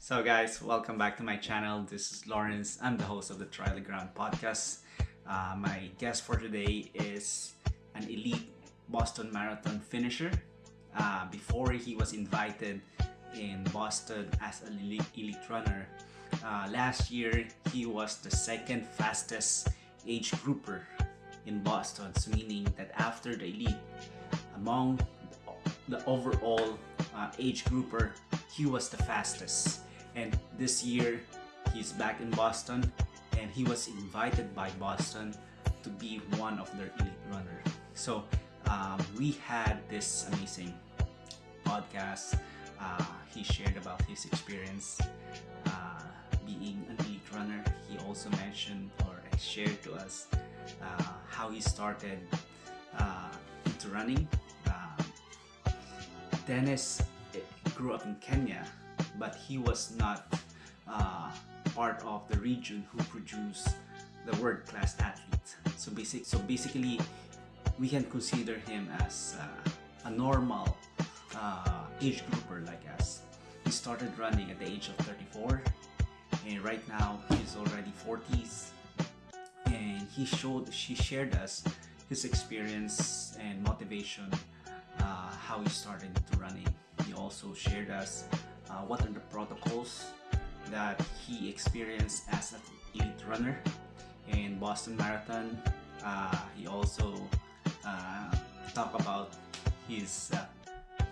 So, guys, welcome back to my channel. This is Lawrence. I'm the host of the Try the Ground podcast. My guest for today is an elite Boston Marathon finisher. Before he was invited in Boston as an elite runner, last year he was the second fastest age grouper in Boston. So, meaning that after the elite, among the overall age grouper, he was the fastest. And this year, he's back in Boston, and he was invited by Boston to be one of their elite runner. So we had this amazing podcast. He shared about his experience being an elite runner. He also mentioned or shared to us how he started into running. Dennis grew up in Kenya, but he was not part of the region who produced the world-class athlete. So basically, we can consider him as a normal age grouper like us. He started running at the age of 34, and right now he's already 40s. And she shared us his experience and motivation, how he started into running. He also shared us what are the protocols that he experienced as an elite runner in Boston Marathon. He also talked about his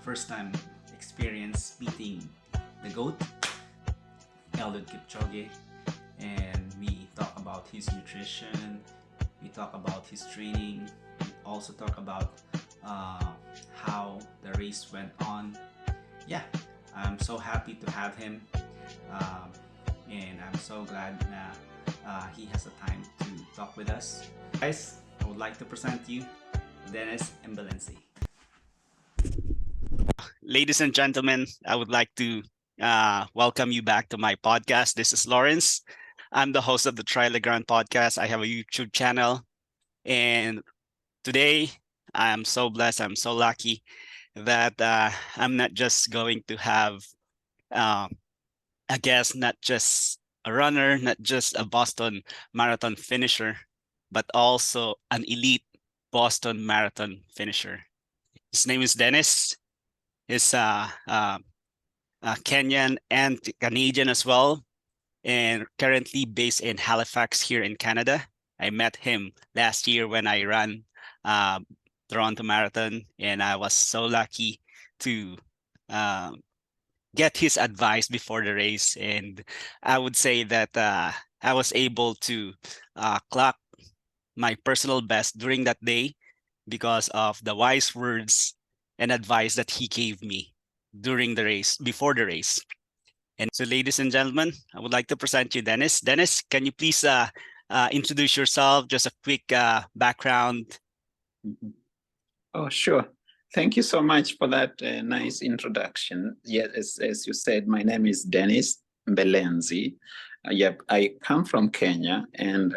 first time experience beating the GOAT, Eliud Kipchoge, and we talk about his nutrition, we talk about his training, we also talk about how the race went on. Yeah, I'm so happy to have him, and I'm so glad that he has the time to talk with us. Guys, I would like to present you Dennis Mbelenzi. Ladies and gentlemen, I would like to welcome you back to my podcast. This is Lawrence. I'm the host of the Try the Ground podcast. I have a YouTube channel, and today I'm so blessed, I'm so lucky that I'm not just going to have a guest, not just a runner, not just a Boston Marathon finisher, but also an elite Boston Marathon finisher. His name is Dennis. He's Kenyan and Canadian as well, and currently based in Halifax here in Canada. I met him last year when I ran uh, Toronto Marathon, and I was so lucky to get his advice before the race. And I would say that I was able to clock my personal best during that day because of the wise words and advice that he gave me during the race, before the race. And so, ladies and gentlemen, I would like to present you Dennis. Dennis, can you please introduce yourself? Just a quick background. Oh, sure. Thank you so much for that nice introduction. Yes, as you said, my name is Dennis Mbelenzi. Yep, I come from Kenya, and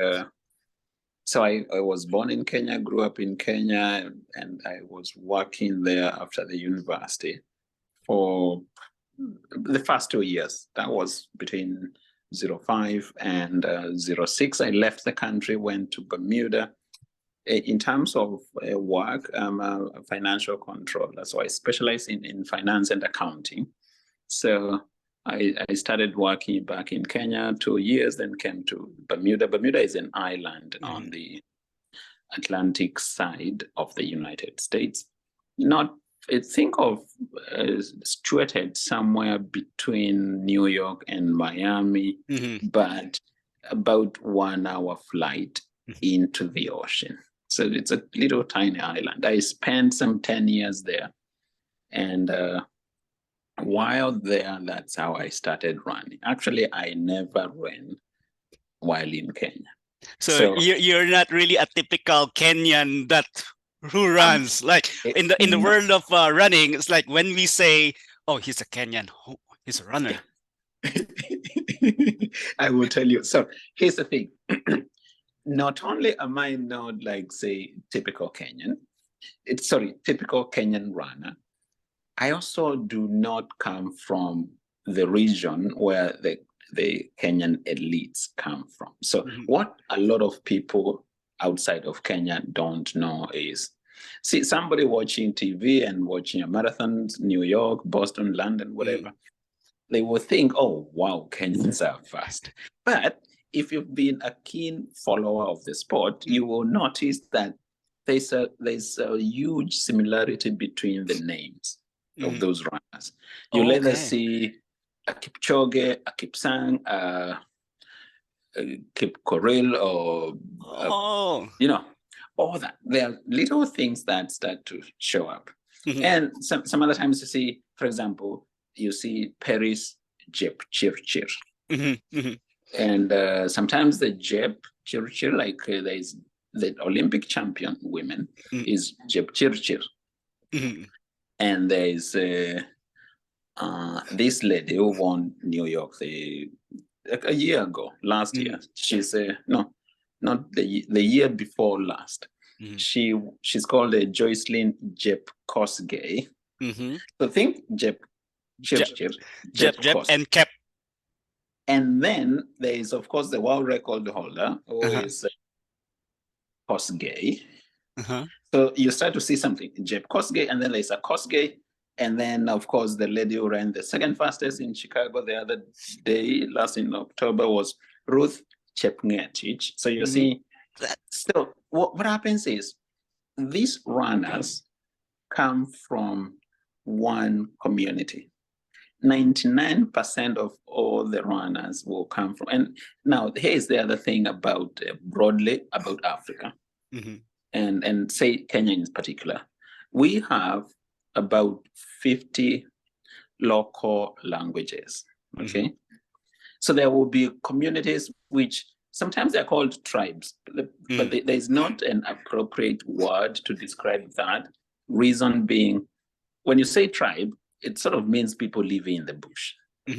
so I was born in Kenya, grew up in Kenya, and I was working there after the university for the first 2 years. That was between 05 and 06. I left the country, went to Bermuda. In terms of work, I'm a financial controller, so I specialize in finance and accounting. So I started working back in Kenya 2 years, then came to Bermuda. Bermuda is an island on the Atlantic side of the United States. Not, I think of situated somewhere between New York and Miami, but about 1 hour flight into the ocean. So it's a little tiny island. I spent some 10 years there. And while there, that's how I started running. Actually, I never ran while in Kenya. So you're not really a typical Kenyan that who runs. Like in the world of running, it's like when we say, oh, he's a Kenyan, he's a runner. I will tell you. So here's the thing. Not only am I not like, say, typical Kenyan runner, I also do not come from the region where the Kenyan elites come from. So Mhm. what a lot of people outside of Kenya don't know is, see, somebody watching TV and watching a marathon, New York, Boston, London, whatever, they will think, oh, wow, Kenyans are fast. But if you've been a keen follower of the sport, you will notice that there's a huge similarity between the names of those runners. You'll either Okay. see a Kipchoge, a Kipsang, a Kip Koril, or Oh. you know, all that. There are little things that start to show up. Mhm. And some other times you see, for example, you see Paris Jep Chirchir. Mhm, mhm, And sometimes the Jep Chirchir, like there's the Olympic champion women, Mhm. is Jep Chirchir. mhm. And there's this lady who won New York a year ago, last year. She's no, not the year before last. Mhm. She's called Joycelyn Jep Kosgei. Mhm. So think Jep Jep, Chirchir, Jep, Jep Kos. and Kep. And then there is, of course, the world record holder, who Uh-huh. is Kosgei. Uh-huh. So you start to see something, Jeb Kosgei, and then there's a Kosgei, and then, of course, the lady who ran the second fastest in Chicago the other day, last in October, was Ruth Chepngetich. So you Mhm. see, so what happens is these runners come from one community. 99% of all the runners will come from, and now here's the other thing about broadly about Africa. Mhm. And say Kenya in particular, we have about 50 local languages. Okay. So there will be communities which sometimes they're called tribes, but there's not an appropriate word to describe that. Reason being, when you say tribe, it sort of means people living in the bush,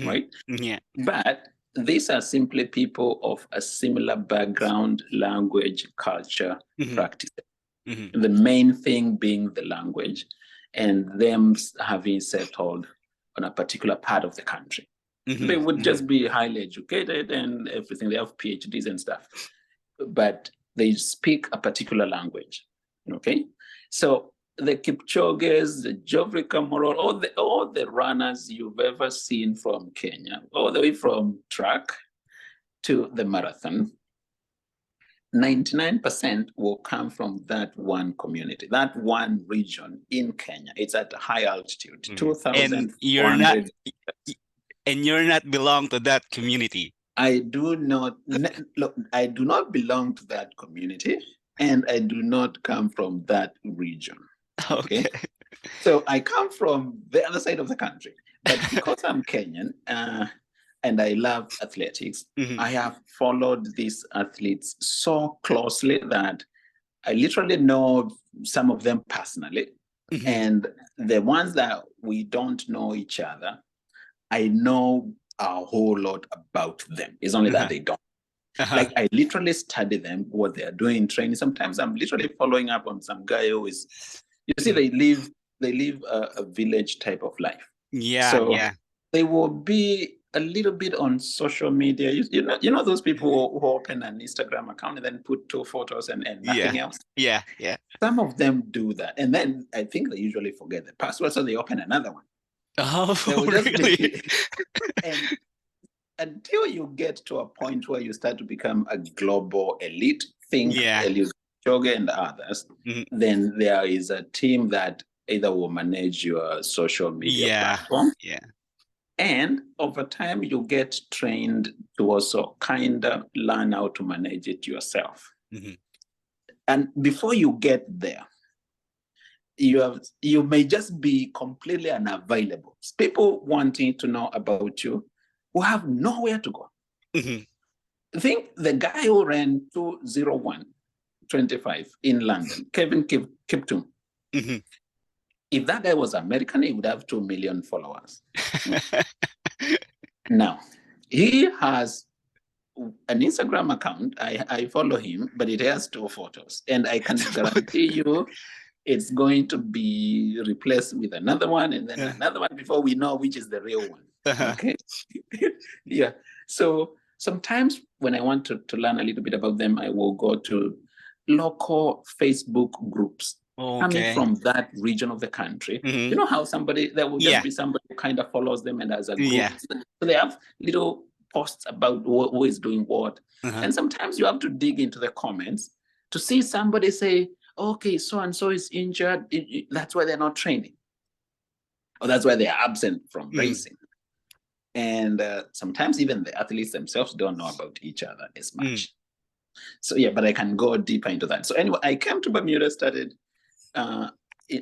right? Yeah. But these are simply people of a similar background, language, culture, practice. The main thing being the language and them having settled on a particular part of the country. They would just be highly educated and everything. They have PhDs and stuff, but they speak a particular language. Okay, so the Kipchoges, the Geoffrey Kamworor, all the runners you've ever seen from Kenya, all the way from track to the marathon, 99% will come from that one community, that one region in Kenya. It's at high altitude, 2,400. And you're not belong to that community. I do not look. I do not belong to that community, and I do not come from that region. Okay, so I come from the other side of the country, but because I'm Kenyan and I love athletics, I have followed these athletes so closely that I literally know some of them personally, and the ones that we don't know each other, I know a whole lot about them. It's only that they don't. Like I literally study them, what they are doing in training. Sometimes I'm literally following up on some guy who is, you see, they live a village type of life. Yeah, so yeah. They will be a little bit on social media. You know those people who open an Instagram account and then put 2 photos and nothing else. Yeah. Some of them do that, and then I think they usually forget the password, so they open another one. Oh, They will just really? and until you get to a point where you start to become a global elite, think Eliud Kipchoge and others, then there is a team that either will manage your social media platform. Yeah. And over time, you get trained to also kind of learn how to manage it yourself. And before you get there, you may just be completely unavailable. People wanting to know about you who have nowhere to go. I think the guy who ran 2:01:25 in London, Kevin Kiptum, if that guy was American, he would have 2 million followers. Now, he has an Instagram account. I follow him, but it has 2 photos. And I can guarantee you it's going to be replaced with another one and then another one before we know which is the real one. Okay. Yeah. So sometimes when I want to learn a little bit about them, I will go to local Facebook groups coming Okay. from that region of the country. Mhm. You know how there will Yeah. just be somebody who kind of follows them and as a group. Yeah. So they have little posts about who is doing what. Uh-huh. And sometimes you have to dig into the comments to see somebody say, okay, so and so is injured. That's why they're not training. Or that's why they're absent from racing. And sometimes even the athletes themselves don't know about each other as much. So yeah, but I can go deeper into that. So anyway, I came to Bermuda, started a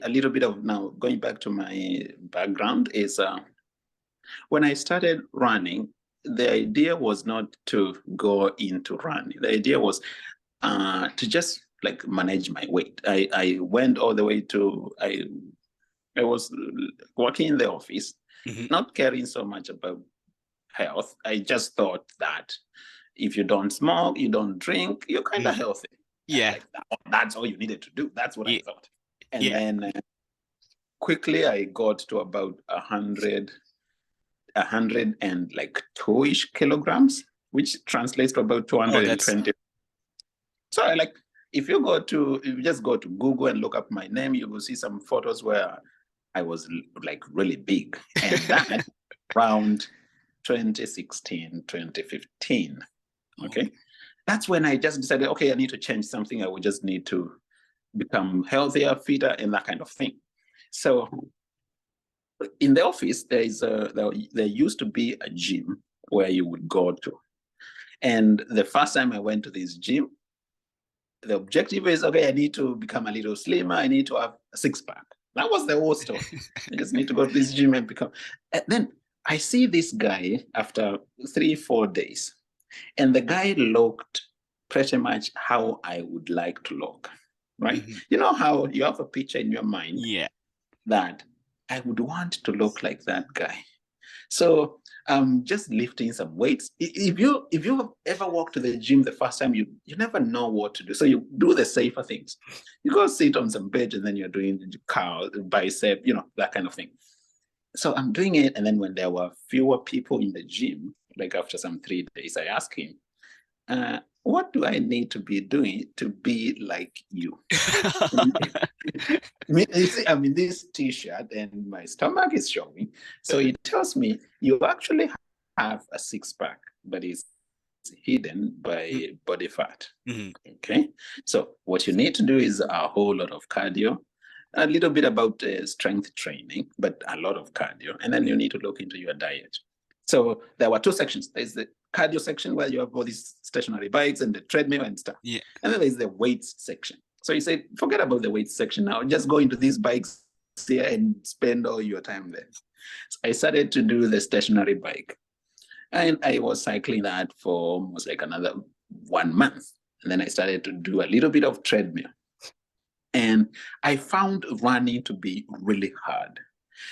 little bit of, now going back to my background, is when I started running, the idea was not to go into running. The idea was to just like manage my weight. I went all the way to, I was working in the office, not caring so much about health. I just thought that if you don't smoke, you don't drink, you're kind of healthy. Yeah. Like that's all you needed to do. That's what I thought. And Yeah. then quickly I got to about 102-ish kilograms, which translates to about 220. So I like, if you just go to Google and look up my name, you will see some photos where I was like really big. And that around 2016, 2015. Okay. That's when I just decided, okay, I need to change something. I would just need to become healthier, fitter, and that kind of thing. So in the office, there used to be a gym where you would go to. And the first time I went to this gym, the objective is, okay, I need to become a little slimmer. I need to have a six-pack. That was the whole story. I just need to go to this gym and become. And then I see this guy after 3-4 days, and the guy looked pretty much how I would like to look, right? You know how you have a picture in your mind that I would want to look like that guy. So just lifting some weights. If you have ever walked to the gym the first time, you never know what to do. So you do the safer things. You go sit on some bench and then you're doing curl, bicep, that kind of thing. So I'm doing it, and then when there were fewer people in the gym, like after some 3 days, I asked him, what do I need to be doing to be like you? You see, I'm in this t-shirt and my stomach is showing. So he tells me, you actually have a six-pack, but it's hidden by body fat. Okay. So what you need to do is a whole lot of cardio, a little bit about strength training, but a lot of cardio. And then you need to look into your diet. So there were two sections. There's the cardio section where you have all these stationary bikes and the treadmill and stuff. Yeah. And then there's the weights section. So he said, forget about the weights section now. Just go into these bikes here and spend all your time there. So I started to do the stationary bike. And I was cycling that for almost like another 1 month. And then I started to do a little bit of treadmill. And I found running to be really hard.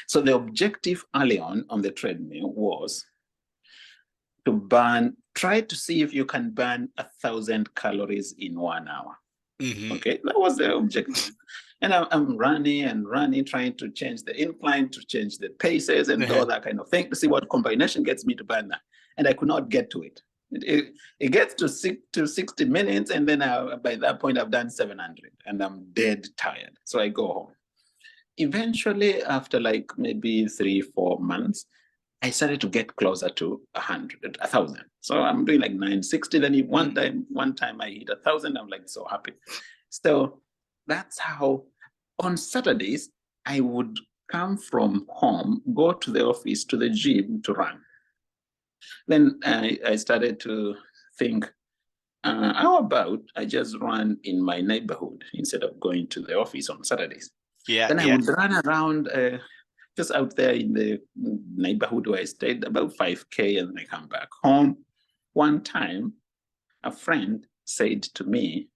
So the objective early on the treadmill was to try to see if you can burn 1,000 calories in 1 hour. Okay, that was the objective. And I'm running, trying to change the incline, to change the paces and all that kind of thing, to see what combination gets me to burn that. And I could not get to it. It gets to 60 minutes, and then by that point, I've done 700, and I'm dead tired. So I go home. Eventually, after like maybe 3-4 months, I started to get closer to 1,000. So I'm doing like 960. Then one time I hit 1,000. I'm like so happy. So that's how on Saturdays I would come from home, go to the office, to the gym to run. Then I started to think, how about I just run in my neighborhood instead of going to the office on Saturdays? Then I would run around just out there in the neighborhood where I stayed, about 5K, and then I come back home. One time, a friend said to me,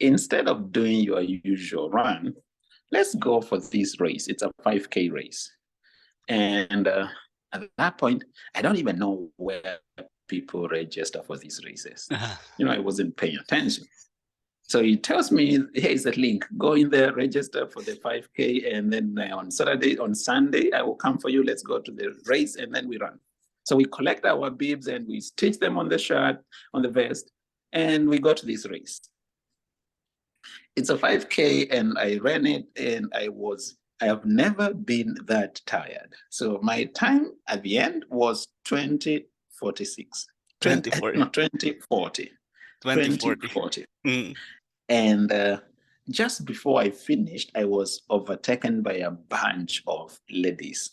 instead of doing your usual run, let's go for this race. It's a 5K race. And at that point, I don't even know where people register for these races. I wasn't paying attention. So he tells me, here's the link, go in there, register for the 5K, and then on Sunday, I will come for you. Let's go to the race, and then we run. So we collect our bibs and we stitch them on the shirt, on the vest, and we go to this race. It's a 5K, and I ran it, and I have never been that tired. So my time at the end was 20:46. 2040. No, 20:40. 2040. And just before I finished, I was overtaken by a bunch of ladies.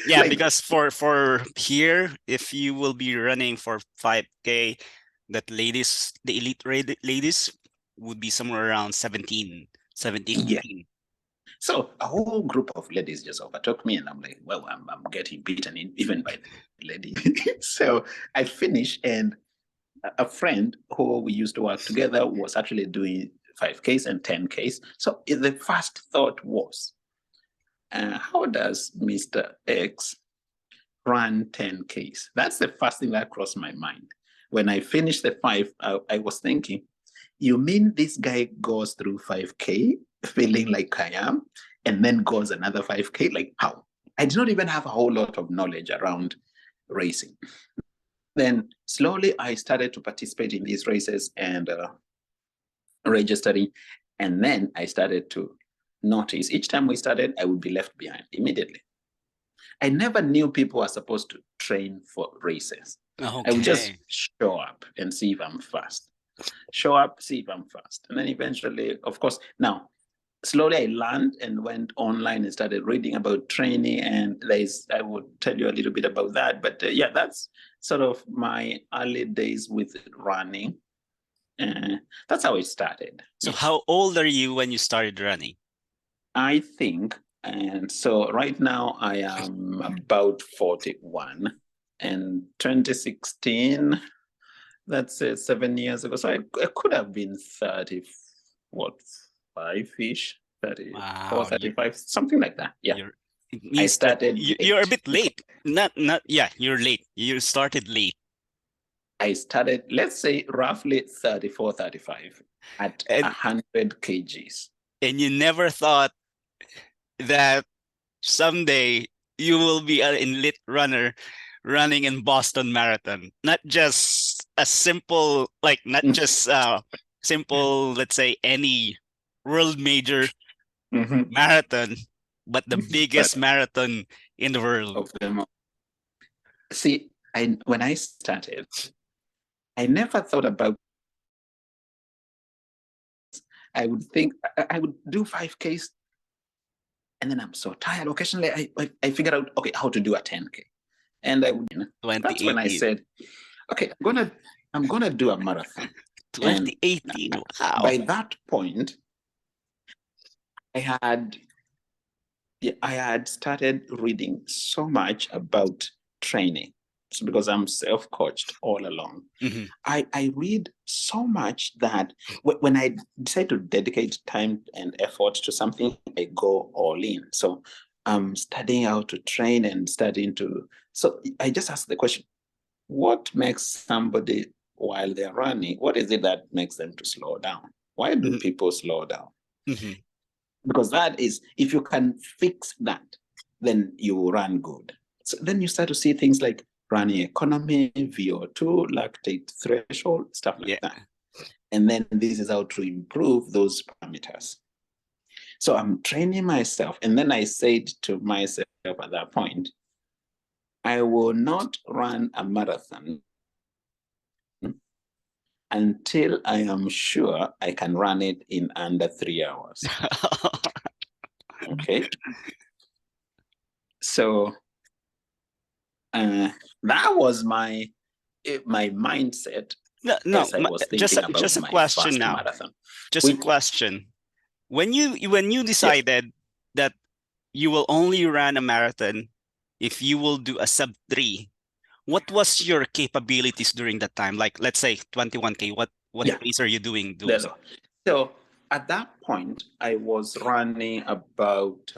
Yeah, Like, because for here, if you will be running for 5K, that ladies, the elite ladies would be somewhere around 17, 18. So a whole group of ladies just overtook me, and I'm like, well, I'm getting beaten even by the lady. So I finished, and a friend who we used to work together was actually doing 5Ks and 10Ks. So the first thought was, how does Mr. X run 10Ks? That's the first thing that crossed my mind. When I finished the 5, I was thinking, you mean this guy goes through 5K feeling like I am, and then goes another 5K? Like, how? I did not even have a whole lot of knowledge around racing. Then slowly I started to participate in these races and registering. And then I started to notice each time we started, I would be left behind immediately. I never knew people were supposed to train for races. Okay. I would just show up and see if I'm fast. Show up, see if I'm fast. And then eventually, of course, now, slowly I learned and went online and started reading about training. And I would tell you a little bit about that. But yeah, that's sort of my early days with running. That's how it started. So how old are you when you started running? I think, and so right now I am about 41, and 2016, that's 7 years ago. So I could have been 30, what, 5-ish, 34, Wow, 35, something like that. Yeah. I started. You're a bit late. Yeah, you're late. You started late. I started, let's say, roughly 34, 35 at 100 kgs. And you never thought that someday you will be an elite runner running in Boston Marathon. Not just a simple, like, not just simple, let's say, any world major marathon, but the biggest marathon in the world. Of them all. See, when I started, I never thought about. I would think I would do 5Ks, and then I'm so tired. Occasionally, I figured out, okay, how to do a 10K, and I would. That's when I said, okay, I'm gonna do a marathon. 2018. Wow. By that point, I had started reading so much about training. So because I'm self-coached all along, I read so much that when I decide to dedicate time and effort to something, I go all in. So I'm studying how to train and studying to. So I just ask the question: what makes somebody while they're running? What is it that makes them to slow down? Why do people slow down? Because that is, if you can fix that, then you run good. So then you start to see things like running economy, VO2, lactate threshold, stuff like that. And then this is how to improve those parameters. So I'm training myself. And then I said to myself at that point, I will not run a marathon until I am sure I can run it in under 3 hours. Okay. So that was my mindset. No, as I was thinking about just a my question first now. marathon. Just a question. When you decided that you will only run a marathon if you will do a sub 3, what was your capabilities during that time? Like, let's say 21K. What pace are you doing? So at that point, I was running about.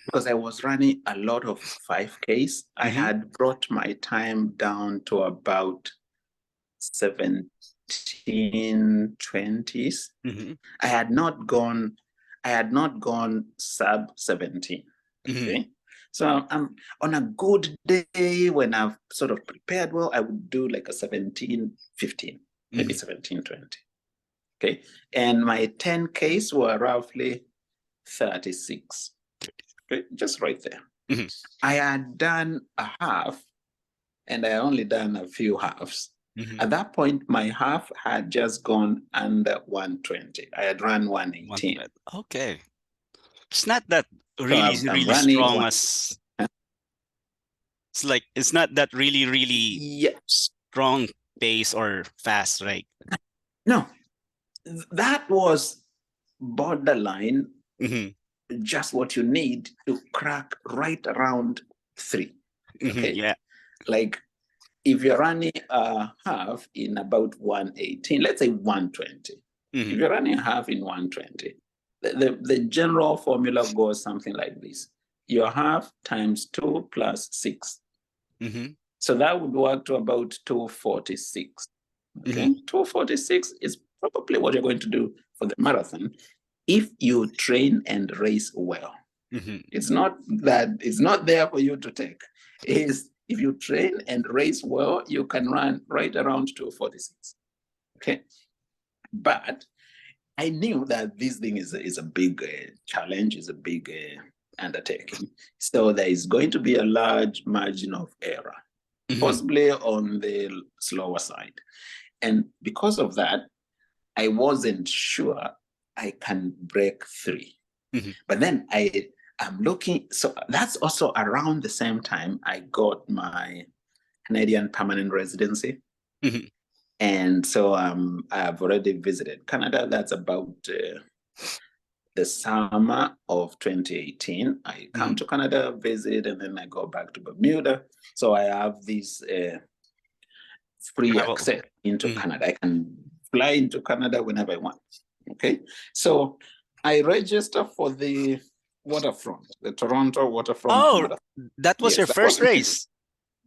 Because I was running a lot of 5Ks, I had brought my time down to about 17:20s. I had not gone sub 17. Okay. So on a good day when I've sort of prepared well, I would do like a 17, 15, maybe 17, 20. Okay. And my 10Ks were roughly 36. Okay. Just right there. I had done a half and I only done a few halves. At that point, my half had just gone under 120. I had run 118. Okay. It's not that So really, I'm really running strong as it's like it's not that really, really strong pace or fast, right? No, that was borderline, just what you need to crack right around 3. Okay. Yeah. Like if you're running a half in about 118, let's say 120. If you're running a half in 120, the general formula goes something like this. Your half times 2 plus 6. So that would work to about 246. Okay, 246 is probably what you're going to do for the marathon if you train and race well. It's not that it's not there for you to take. Is if you train and race well, you can run right around 246. Okay, but I knew that this thing is a big challenge, is a big undertaking. So there is going to be a large margin of error, possibly on the slower side. And because of that, I wasn't sure I can break 3. But then I'm looking, so that's also around the same time I got my Canadian permanent residency. And so I've already visited Canada. That's about the summer of 2018. I come to Canada, visit, and then I go back to Bermuda. So I have this free access into Canada. I can fly into Canada whenever I want. Okay. So I register for the waterfront, the Toronto waterfront. Oh, marathon. that was your first race.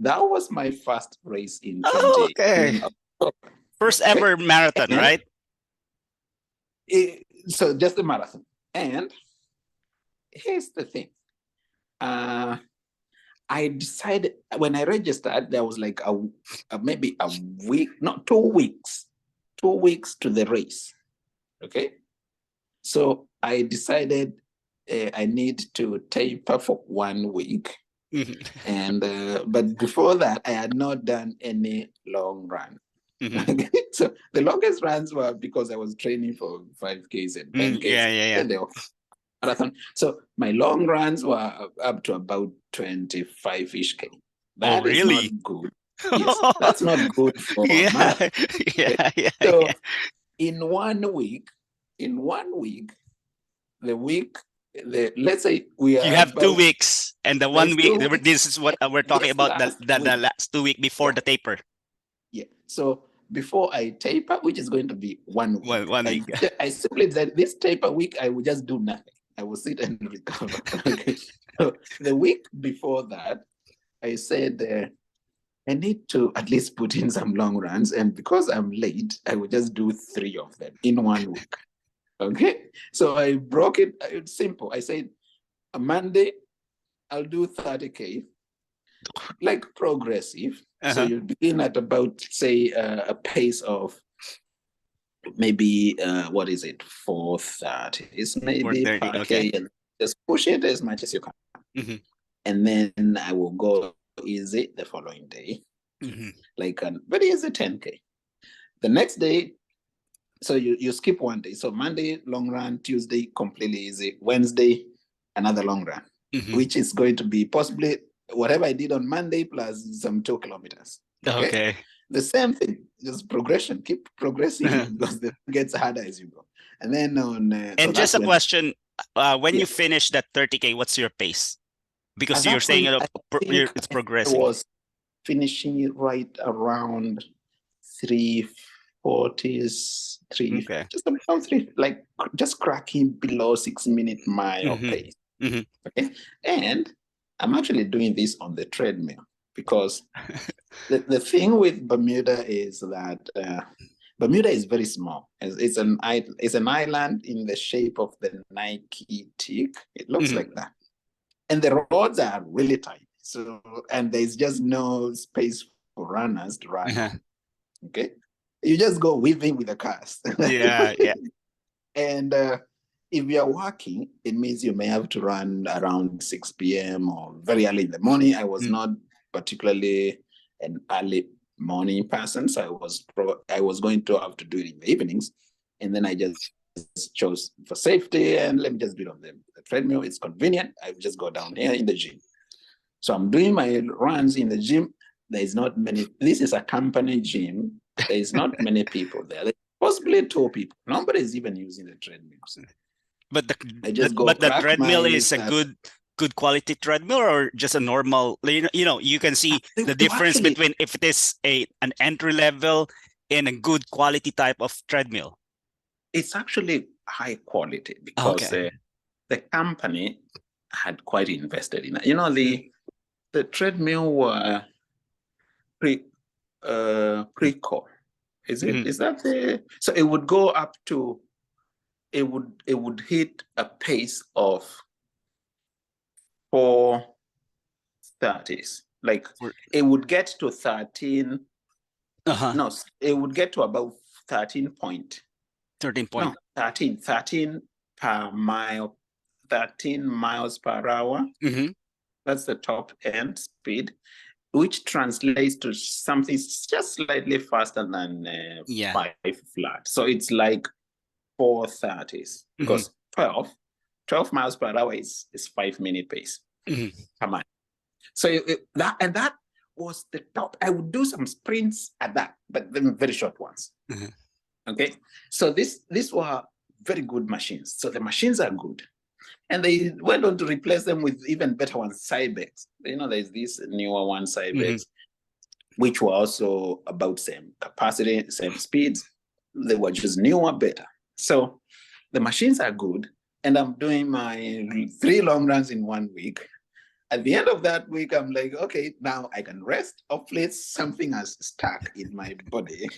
That was my first race in 2018. Okay. First ever marathon, and, right? So just the marathon. And here's the thing. I decided when I registered, there was like maybe a week, not 2 weeks, 2 weeks to the race. Okay. So I decided I need to taper for 1 week. And but before that, I had not done any long run. So the longest runs were because I was training for 5Ks and 10Ks. And they were marathon. So my long runs were up to about 25-ish K. That is not good. Yes, that's not good for a marathon. So in 1 week, let's say we are. You have 2 weeks, and the 1 week. This is what we're talking about. The last 2 weeks before the taper. Yeah. So before I taper, which is going to be 1 week. 1 week. I simply said this taper week I will just do nothing. I will sit and recover. Okay. So the week before that, I said I need to at least put in some long runs, and because I'm late, I will just do 3 of them in 1 week. Okay. So I broke it. It's simple. I said a Monday, I'll do 30K, like progressive. So you begin at about, say, a pace of maybe, what is it, 430. It's maybe 4K, okay. And just push it as much as you can. And then I will go easy the following day, like a very easy 10K. The next day, so you skip 1 day. So Monday, long run, Tuesday, completely easy. Wednesday, another long run, which is going to be possibly whatever I did on Monday plus some 2 kilometers. Okay. The same thing, just progression, keep progressing because it gets harder as you go. And then on... and so just a question, when you finish that 30K, what's your pace? Because you're saying it's progressing. I was finishing right around 3:40s, just about 3, like just cracking below 6-minute mile pace. Okay, and I'm actually doing this on the treadmill because the thing with Bermuda is that Bermuda is very small. It's an island in the shape of the Nike tick. It looks like that. and the roads are really tight. So, and there's just no space for runners to run. Uh-huh. Okay. You just go weaving with the cars. Yeah, yeah. And if you are working, it means you may have to run around 6 p.m. or very early in the morning. I was not particularly an early morning person, so I was going to have to do it in the evenings. And then I just chose for safety, and let me just do it on the treadmill. It's convenient. I just go down here in the gym. So I'm doing my runs in the gym. There's not many. This is a company gym. There's not many people there. There's possibly 2 people. Nobody's even using the treadmills. But the treadmill is a good quality treadmill, or just a normal, you can see the difference between if it is an entry level and a good quality type of treadmill. It's actually high quality because the company had quite invested in it. The treadmill were pre-core. Is it? Is that so it would go up to, it would hit a pace of 4:30s. Like it would get to 13. No, it would get to about 13 point. 13 point. No, 13 per mile, 13 miles per hour. That's the top end speed, which translates to something just slightly faster than 5 flat. So it's like 4:30s, because 12 miles per hour is 5-minute pace per mile. So that was the top. I would do some sprints at that, but then very short ones. Okay, so these were very good machines. So the machines are good. And they went on to replace them with even better ones, Cybex. There's these newer ones, Cybex, which were also about same capacity, same speeds. They were just newer, better. So the machines are good. And I'm doing my 3 long runs in 1 week. At the end of that week, I'm like, okay, now I can rest. Hopefully something has stuck in my body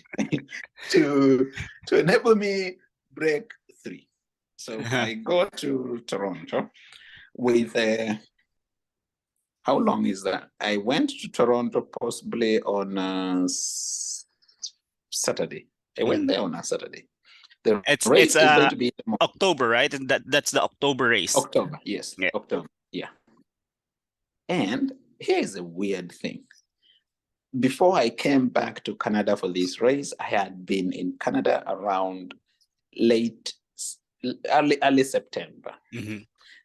to enable me break 3. So I go to Toronto with how long is that? I went to Toronto possibly on Saturday. I went there on a Saturday. The race is going to be October, right? And that's the October race. October, yes. Yeah. October, yeah. And here's a weird thing. Before I came back to Canada for this race, I had been in Canada around early September,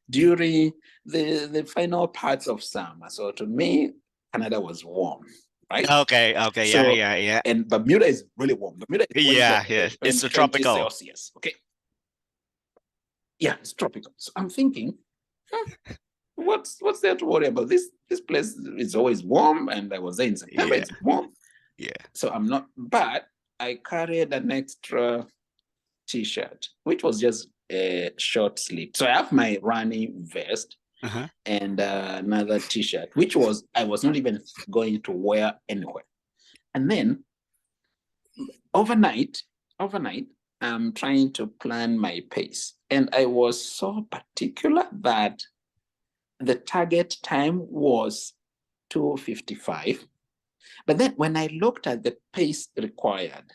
during the final parts of summer. So to me, Canada was warm, right? Okay, so, yeah. And Bermuda is really warm. Bermuda is it's tropical. Celsius, okay? Yeah, it's tropical. So I'm thinking, what's there to worry about? This place is always warm, and I was there in September, it's warm. Yeah. So I'm not, but I carried an extra t-shirt, which was just a short sleeve. So I have my running vest and another t-shirt, which I was not even going to wear anywhere. And then overnight, I'm trying to plan my pace. And I was so particular that the target time was 2:55. But then when I looked at the pace required,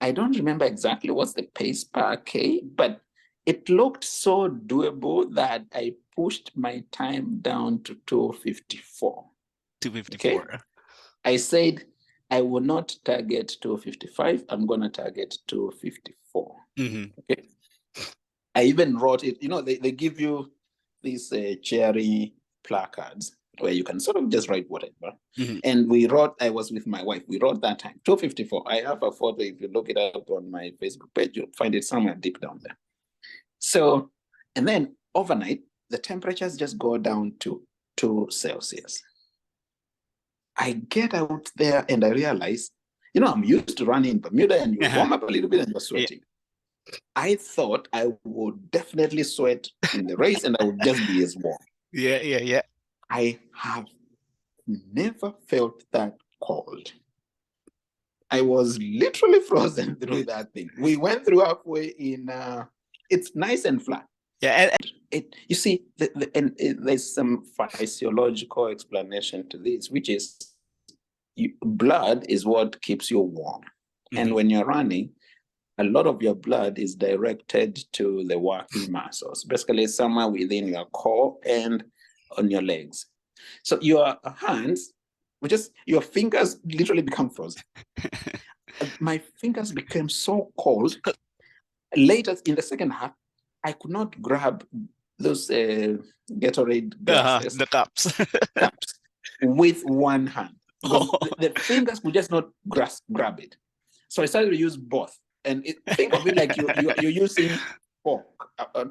I don't remember exactly what's the pace per K, but it looked so doable that I pushed my time down to 2:54. 2:54. Okay? I said, I will not target 2:55. I'm going to target 2:54. Okay? I even wrote it. They give you these cherry placards where you can sort of just write whatever. And I was with my wife, we wrote that time, 2:54. I have a photo, if you look it up on my Facebook page, you'll find it somewhere deep down there. So, and then overnight, the temperatures just go down to 2 Celsius. I get out there and I realize, I'm used to running in Bermuda, and you warm up a little bit and you're sweating. I thought I would definitely sweat in the race and I would just be as warm. Yeah. I have never felt that cold. I was literally frozen through that thing. We went through halfway in, it's nice and flat. Yeah. You see, there's some physiological explanation to this, which is blood is what keeps you warm. And when you're running, a lot of your blood is directed to the working muscles, basically somewhere within your core and on your legs. So your hands, your fingers literally become frozen. My fingers became so cold. Later in the second half, I could not grab those Gatorade glasses, The cups. cups, with one hand because the fingers could just not grab it. So I started to use both. And think of it like you're using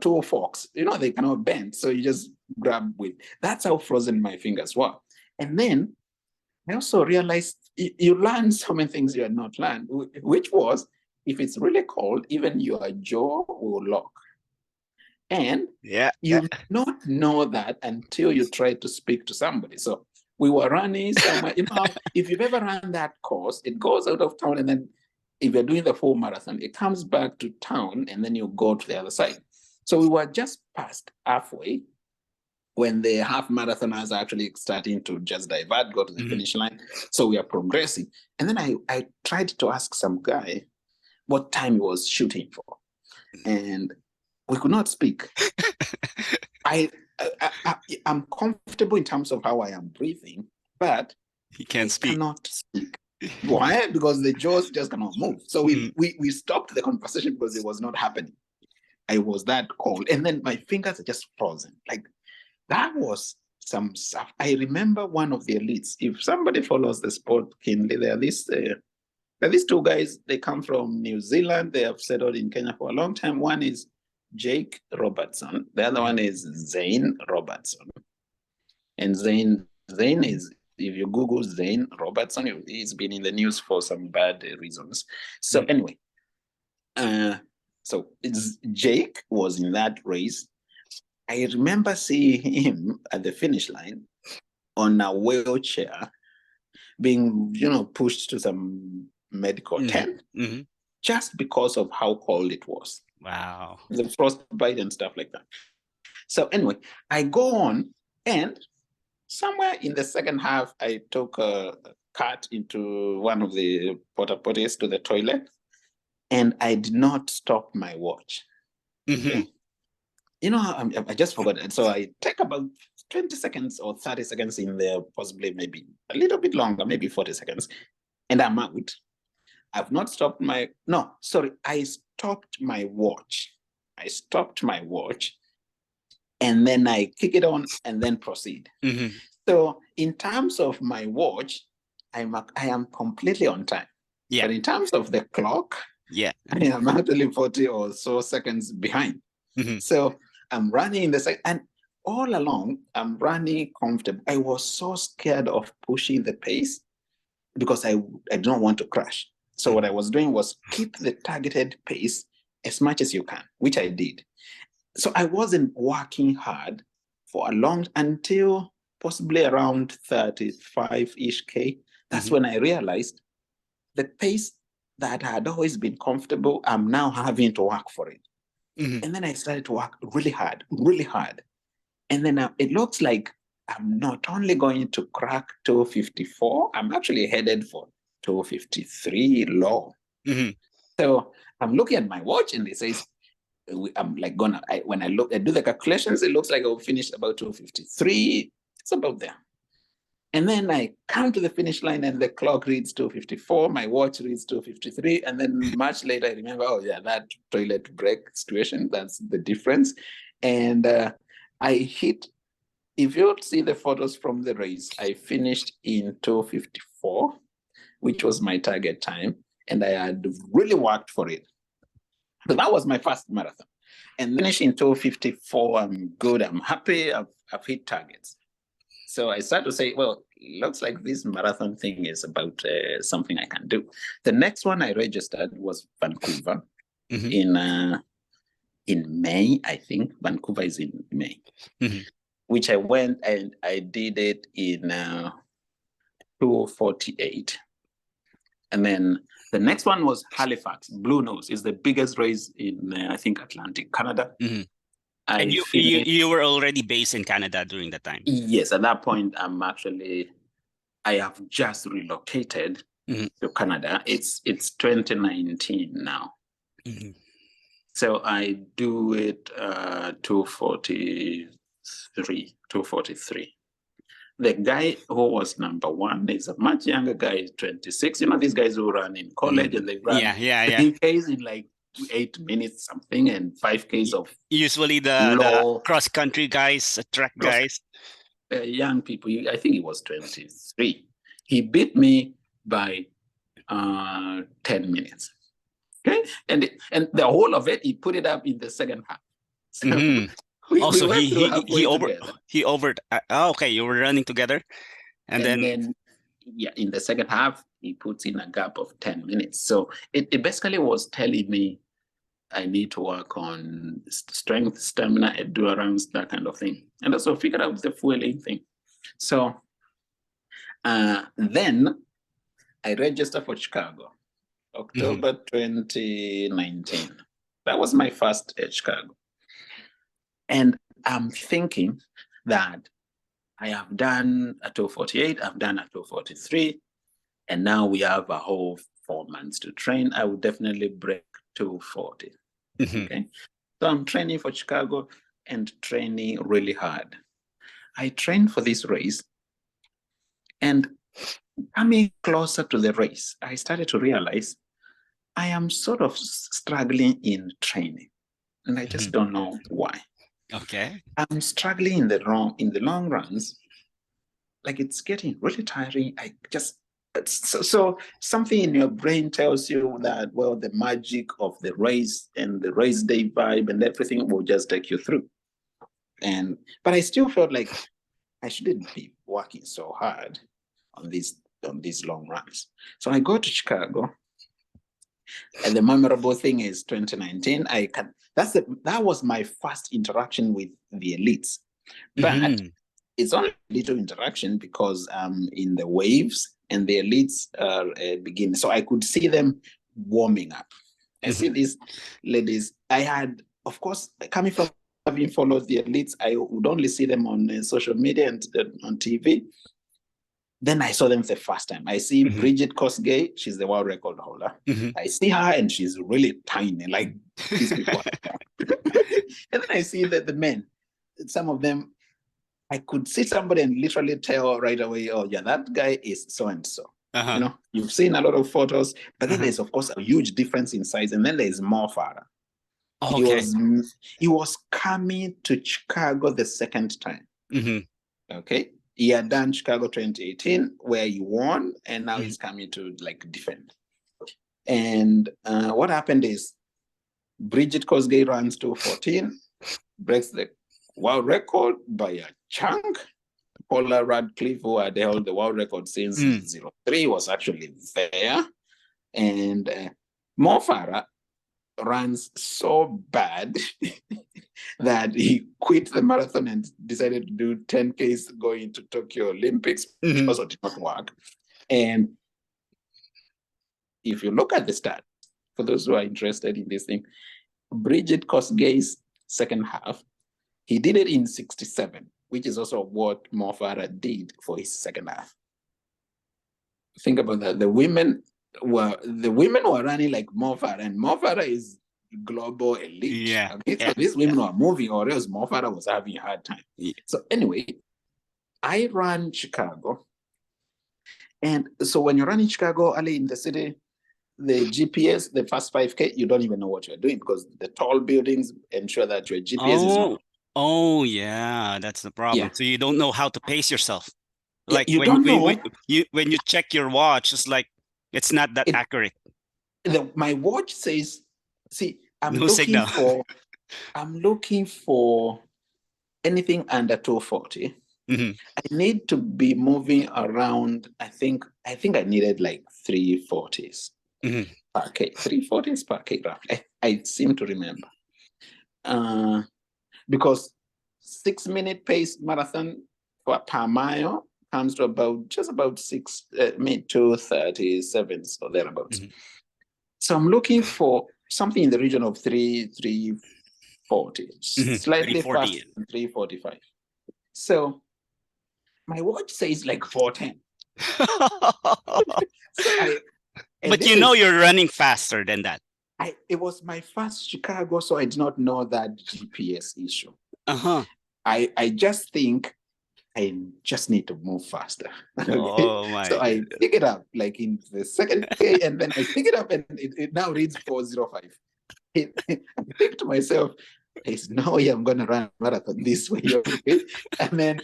two forks. You know, they cannot bend. So you just grab with. That's how frozen my fingers were. And then I also realized you learn so many things you had not learned, which was if it's really cold, even your jaw will lock. And you not know that until you try to speak to somebody. So we were running somewhere. You know, if you've ever run that course, it goes out of town, and then if you're doing the full marathon, it comes back to town, and then you go to the other side. So we were just past halfway when the half marathoners are actually starting to just divert, go to the finish line. So we are progressing. And then I tried to ask some guy what time he was shooting for. And we could not speak. I'm comfortable in terms of how I am breathing, but he can't speak. Cannot speak. Why? Because the jaws just cannot move. So we stopped the conversation because it was not happening. I was that cold. And then my fingers are just frozen. Like, that was some stuff. I remember one of the elites. If somebody follows the sport keenly, there are these two guys. They come from New Zealand. They have settled in Kenya for a long time. One is Jake Robertson. The other one is Zane Robertson. And Zane is, if you Google Zane Robertson, he's been in the news for some bad reasons. So anyway, so Jake was in that race. I remember seeing him at the finish line on a wheelchair, being, pushed to some medical tent, just because of how cold it was. Wow. The frostbite and stuff like that. So anyway, I go on, and somewhere in the second half, I took a cut into one of the porta potties to the toilet, and I did not stop my watch. Okay? I just forgot it. So I take about 20 seconds or 30 seconds in there, possibly maybe a little bit longer, maybe 40 seconds, and I'm out. I've not stopped I stopped my watch. And then I kick it on and then proceed. So in terms of my watch, I am completely on time. Yeah. But in terms of the clock, I am actually 40 or so seconds behind. So I'm running in the second, and all along I'm running comfortable. I was so scared of pushing the pace because I don't want to crash. So what I was doing was keep the targeted pace as much as you can, which I did. So I wasn't working hard for a long, until possibly around 35-ish K. That's when I realized the pace that had always been comfortable, I'm now having to work for it. And then I started to work really hard. And then it looks like I'm not only going to crack 254, I'm actually headed for 253 low. So I'm looking at my watch, and it says, I'm like when I do the calculations, it looks like I'll finish about 253. It's about there. And then I come to the finish line, and the clock reads 254, my watch reads 253, and then much later I remember, that toilet break situation, that's the difference. And I hit, if you see the photos from the race, I finished in 254, which was my target time, and I had really worked for it. So that was my first marathon. And finish in 254, I'm good, I'm happy, I've hit targets. So I started to say, well, looks like this marathon thing is about something I can do. The next one I registered was Vancouver in May, I think. Vancouver is in May, which I went and I did it in 248. And then the next one was Halifax. Blue Nose is the biggest race in, I think, Atlantic Canada. I And finished. you were already based in Canada during that time. Yes, at that point, I have just relocated to Canada. It's 2019 now. So I do it 243. The guy who was number one is a much younger guy, 26. You know, these guys who run in college and they run 3Ks in like 8 minutes something and 5Ks of usually the low cross country guys, track guys. Young people. I think he was 23. He beat me by 10 minutes. Okay, and the whole of it, he put it up in the second half. So we went through halfway together. Okay, you were running together, and then yeah, in the second half, he puts in a gap of 10 minutes. So it basically was telling me I need to work on strength, stamina, endurance, that kind of thing, and also figure out the fueling thing. So then I registered for Chicago, October 2019. That was my first at Chicago. And I'm thinking that I have done a 248, I've done a 243, and now we have a whole 4 months to train. I would definitely break 240. Okay. So I'm training for Chicago and training really hard. I trained for this race, and coming closer to the race, I started to realize I am sort of struggling in training, and I just don't know why. Okay. I'm struggling in the long runs. Like, it's getting really tiring. So something in your brain tells you that, well, the magic of the race and the race day vibe and everything will just take you through. But I still felt like I shouldn't be working so hard on these long runs. So I go to Chicago, and the memorable thing is 2019. That was my first interaction with the elites, but it's only a little interaction because I'm in the waves and the elites are beginning. So I could see them warming up. I see these ladies. I had, of course, coming from having followed the elites, I would only see them on social media and on TV. Then I saw them the first time. I see Bridget Kosgei, she's the world record holder. I see her and she's really tiny, like these people. And then I see that the men, some of them, I could see somebody and literally tell right away, oh yeah, that guy is so-and-so. You know, you've seen a lot of photos, but then there's of course a huge difference in size. And then there's Mo Farah. Okay. He was coming to Chicago the second time. Okay. He had done Chicago 2018 where he won, and now he's coming to like defend. And what happened is Bridget Kosgei runs 214, breaks the world record by a chunk. Paula Radcliffe, who had held the world record since 03, was actually there. And Mo Farah runs so bad that he quit the marathon and decided to do 10Ks going to Tokyo Olympics, which also did not work. And if you look at the stats, for those who are interested in this thing, Bridget Kosgei's second half, he did it in 67, which is also what Mo Farah did for his second half. Think about that. The women were running like Mo Farah, and Mo Farah is global elite. Yeah. Okay? So these women were moving, or else Mo Farah was having a hard time. So anyway, I ran Chicago. And so when you're running Chicago early in the city, the GPS, the first 5K, you don't even know what you're doing because the tall buildings ensure that your GPS is not. Oh yeah, that's the problem. Yeah. So you don't know how to pace yourself. Like you don't know. When you check your watch, it's like it's not that accurate. My watch says, see, I'm No looking signal. I'm looking for anything under 240. I need to be moving around. I think I needed like 340s per K. 340s per K roughly. I seem to remember. Because 6-minute pace marathon per mile comes to just about 237 or thereabouts. So I'm looking for something in the region of 340 340, slightly 340. faster than 345. So my watch says like 410. So But you know you're running faster than that. It was my first Chicago, so I did not know that GPS issue. Uh-huh. I just think I just need to move faster. Okay? Oh my So I goodness. pick it up like in the second K, and then I pick it up and it now reads 405. I think to myself, there's no way I'm going to run a marathon this way. Okay? And then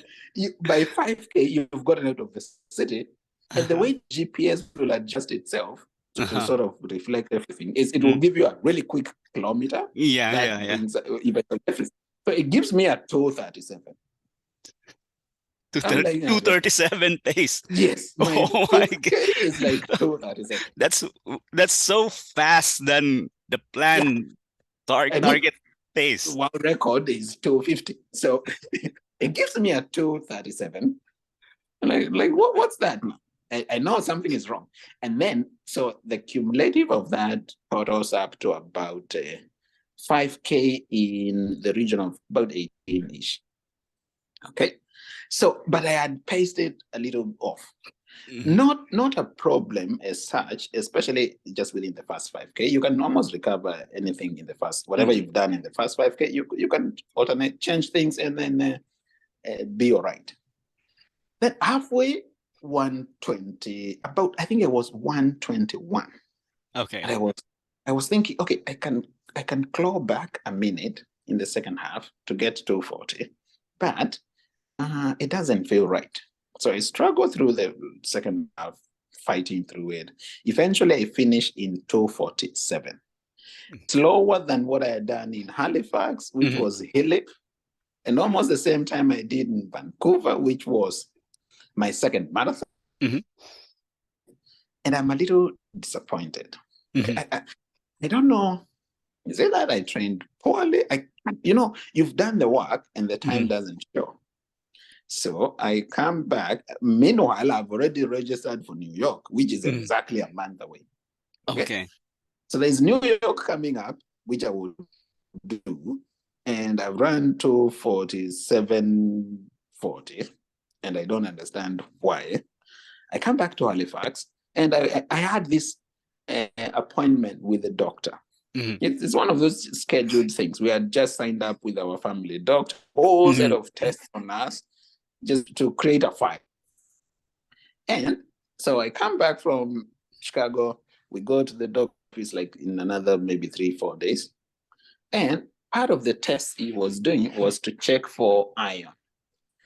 by 5K, you've gotten out of the city. And the way GPS will adjust itself to sort of reflect everything is it will give you a really quick kilometer. Yeah. Brings even everything. So it gives me a 237. I'm like, 237 pace. yes, my Oh my 5K God. is like 237. That's so fast than the planned target pace. One record is 250. So it gives me a 237. Like what's that? I know something is wrong. And then, so the cumulative of that totals up to about 5K in the region of about 18-ish. Okay. So, but I had paced it a little off. Not a problem as such, especially just within the first 5K. You can almost recover anything in the first, whatever you've done in the first 5K, you can alternate, change things, and then be all right. Then halfway, 120, I think it was 121. Okay. And I was thinking, okay, I can claw back a minute in the second half to get to 40, but it doesn't feel right. So I struggled through the second half, fighting through it. Eventually, I finished in 247, slower than what I had done in Halifax, which was hilly, and almost the same time I did in Vancouver, which was my second marathon. And I'm a little disappointed. I don't know. Is it that I trained poorly? You've done the work and the time doesn't show. So I come back. Meanwhile, I've already registered for New York, which is exactly a month away. Okay. So there's New York coming up, which I will do. And I've run to 47:40, and I don't understand why. I come back to Halifax, and I had this appointment with the doctor. It's one of those scheduled things. We had just signed up with our family doctor, whole set of tests on us, just to create a file. And so I come back from Chicago. We go to the doctor office like in another maybe 3-4 days. And part of the test he was doing was to check for iron.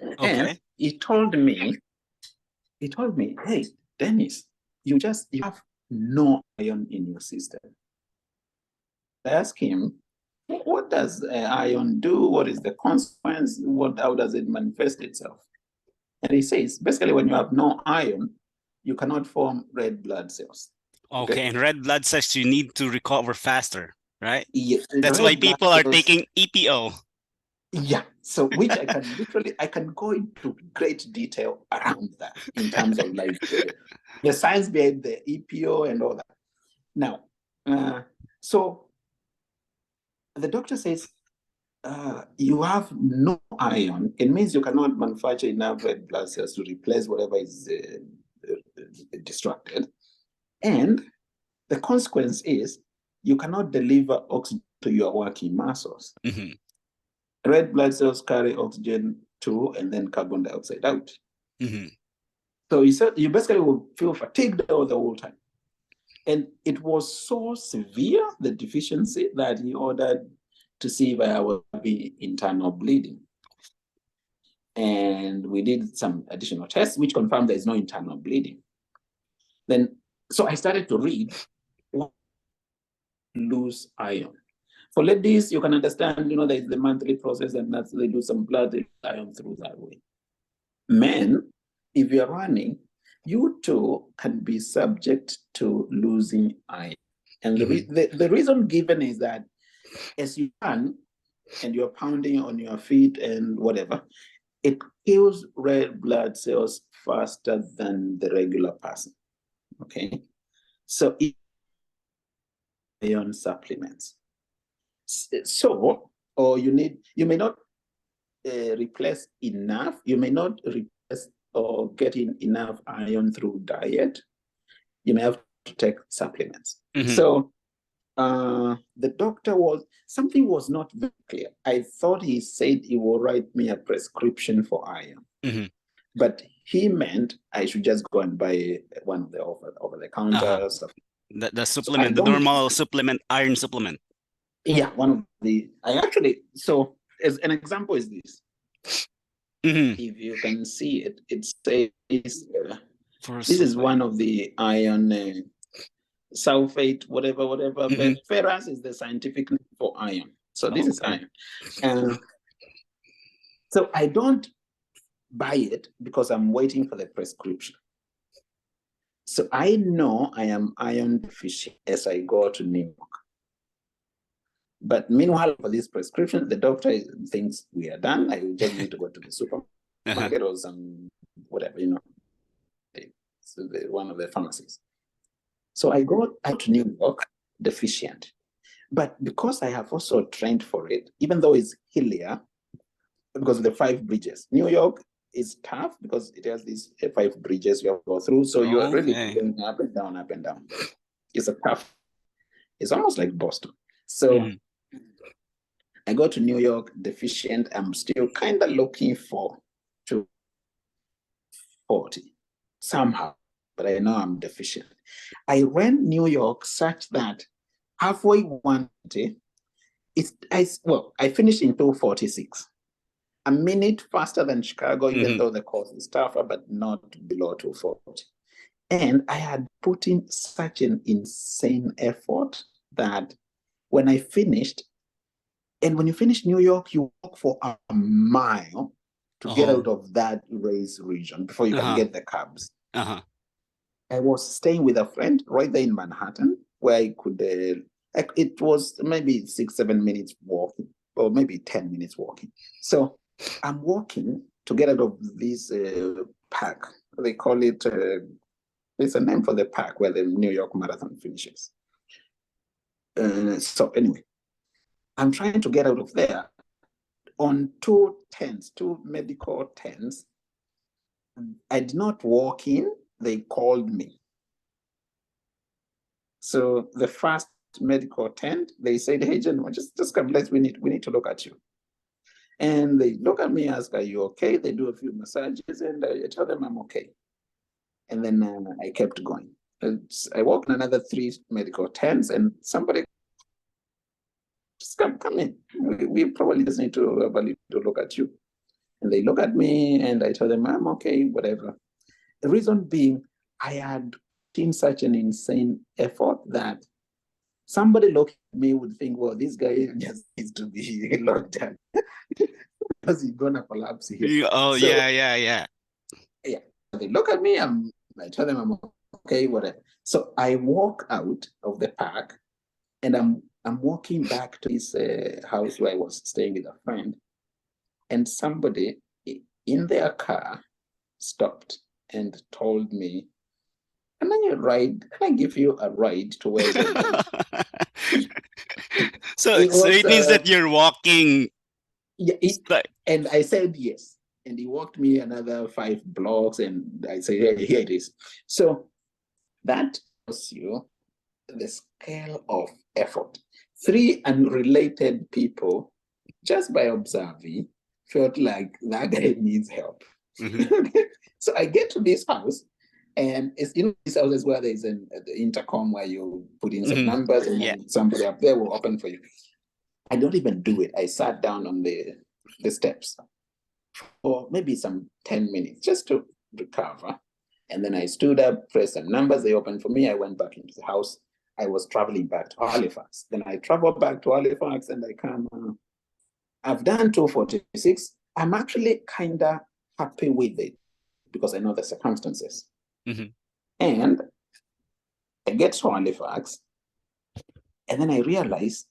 Okay. And he told me, hey, Dennis, you have no iron in your system. I asked him, what does iron do? What is the consequence? How does it manifest itself? And he says, basically, when you have no iron, you cannot form red blood cells. Okay. And red blood cells, you need to recover faster, right? Yeah, That's why people are taking EPO. Yeah. So which I can go into great detail around that in terms of like the science behind the EPO and all that. Now, so the doctor says, you have no iron. It means you cannot manufacture enough red blood cells to replace whatever is distracted. And the consequence is you cannot deliver oxygen to your working muscles. Red blood cells carry oxygen to and then carbon dioxide out. So you basically will feel fatigued all the whole time. And it was so severe, the deficiency, that he ordered to see if I would be internal bleeding. And we did some additional tests, which confirmed there is no internal bleeding. So I started to read lose iron. For ladies, you can understand, there's the monthly process, and that's they do some blood iron through that way. Men, if you're running, you too can be subject to losing iron. And the reason given is that as you run and you're pounding on your feet and whatever, it kills red blood cells faster than the regular person. Okay. So iron supplements. So or you may not replace enough. You may not replace or get in enough iron through diet. You may have to take supplements. So the doctor something was not very clear. I thought he said he will write me a prescription for iron, but he meant I should just go and buy one of the over the counter stuff. The supplement, the normal supplement, iron supplement. Yeah, one of the. So as an example is this. If you can see it, it says this is one of the iron. Sulfate, whatever, but ferrous is the scientific name for iron. So this is iron. So I don't buy it because I'm waiting for the prescription. So I know I am iron deficient as I go to New York. But meanwhile, for this prescription, the doctor thinks we are done. I just need to go to the supermarket or some whatever, so one of the pharmacies. So I go to New York deficient. But because I have also trained for it, even though it's hillier, because of the 5 bridges, New York is tough because it has these 5 bridges you have to go through. So you're really going up and down, up and down. It's it's almost like Boston. So I go to New York deficient. I'm still kind of looking for 240 somehow, but I know I'm deficient. I ran New York such that halfway 120, I finished in 246. A minute faster than Chicago, even though the course is tougher, but not below 240. And I had put in such an insane effort that when I finished, and when you finish New York, you walk for a mile to get out of that race region before you can get the cabs. I was staying with a friend right there in Manhattan, where I could, it was maybe 6-7 minutes walking, or maybe 10 minutes walking. So I'm walking to get out of this park. They call it, there's a name for the park where the New York Marathon finishes. So anyway, I'm trying to get out of there on 2 medical tents. I did not walk in, they called me. So the first medical tent, they said, "Hey, gentlemen, just come, we need to look at you." And they look at me, ask, "Are you okay?" They do a few massages, and I tell them I'm okay. And then I kept going. I walked another 3 medical tents, and somebody, "Just come in. We probably just need to look at you." And they look at me, and I tell them I'm okay, whatever. The reason being, I had seen such an insane effort that somebody looking at me would think, well, this guy just needs to be locked down because he's gonna collapse here. Yeah. Yeah. They look at me, I tell them I'm okay, whatever. So I walk out of the park, and I'm walking back to this house where I was staying with a friend, and somebody in their car stopped and told me, "Can I give you a ride to where you're going?" So it means that you're walking. Yeah, and I said yes. And he walked me another 5 blocks, and I said, "Hey, here it is." So that shows you the scale of effort. 3 unrelated people, just by observing, felt like that guy needs help. So I get to this house, and it's in these houses where there's the intercom where you put in some numbers, and somebody up there will open for you. I don't even do it. I sat down on the steps for maybe some 10 minutes just to recover. And then I stood up, pressed some numbers, they opened for me. I went back into the house. I was traveling back to Halifax. Then I traveled back to Halifax, and I come, I've done 246. I'm actually kind of happy with it because I know the circumstances. And I get to Halifax, and then I realize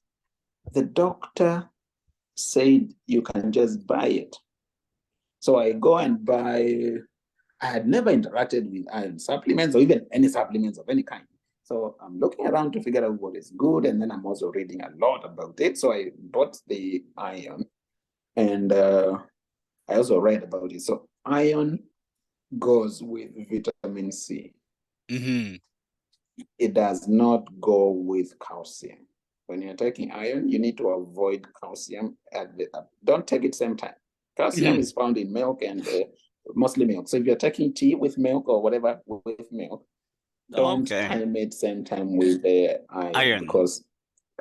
the doctor said you can just buy it. So I go and buy. I had never interacted with iron supplements or even any supplements of any kind. So I'm looking around to figure out what is good, and then I'm also reading a lot about it. So I bought the iron, and I also read about it. So iron goes with vitamin C. Mm-hmm. It does not go with calcium. When you're taking iron, you need to avoid calcium don't take it same time. Calcium Mm-hmm. is found in milk and mostly milk. So if you're taking tea with milk or whatever with milk, don't Okay. time it same time with the iron, Iron. because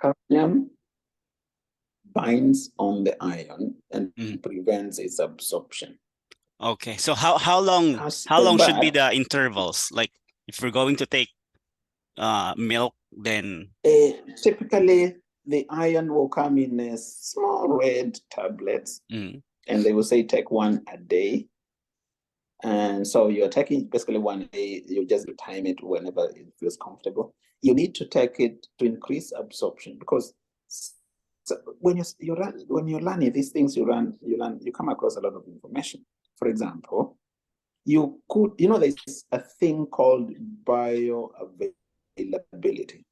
calcium binds on the iron and prevents its absorption. Okay. So how long should be the intervals? Like if we're going to take milk, then typically the iron will come in a small red tablets, and they will say take one a day. And so you're taking basically one day, you just time it whenever it feels comfortable. You need to take it to increase absorption, because when you're learning these things, you come across a lot of information. For example, there's a thing called bioavailability.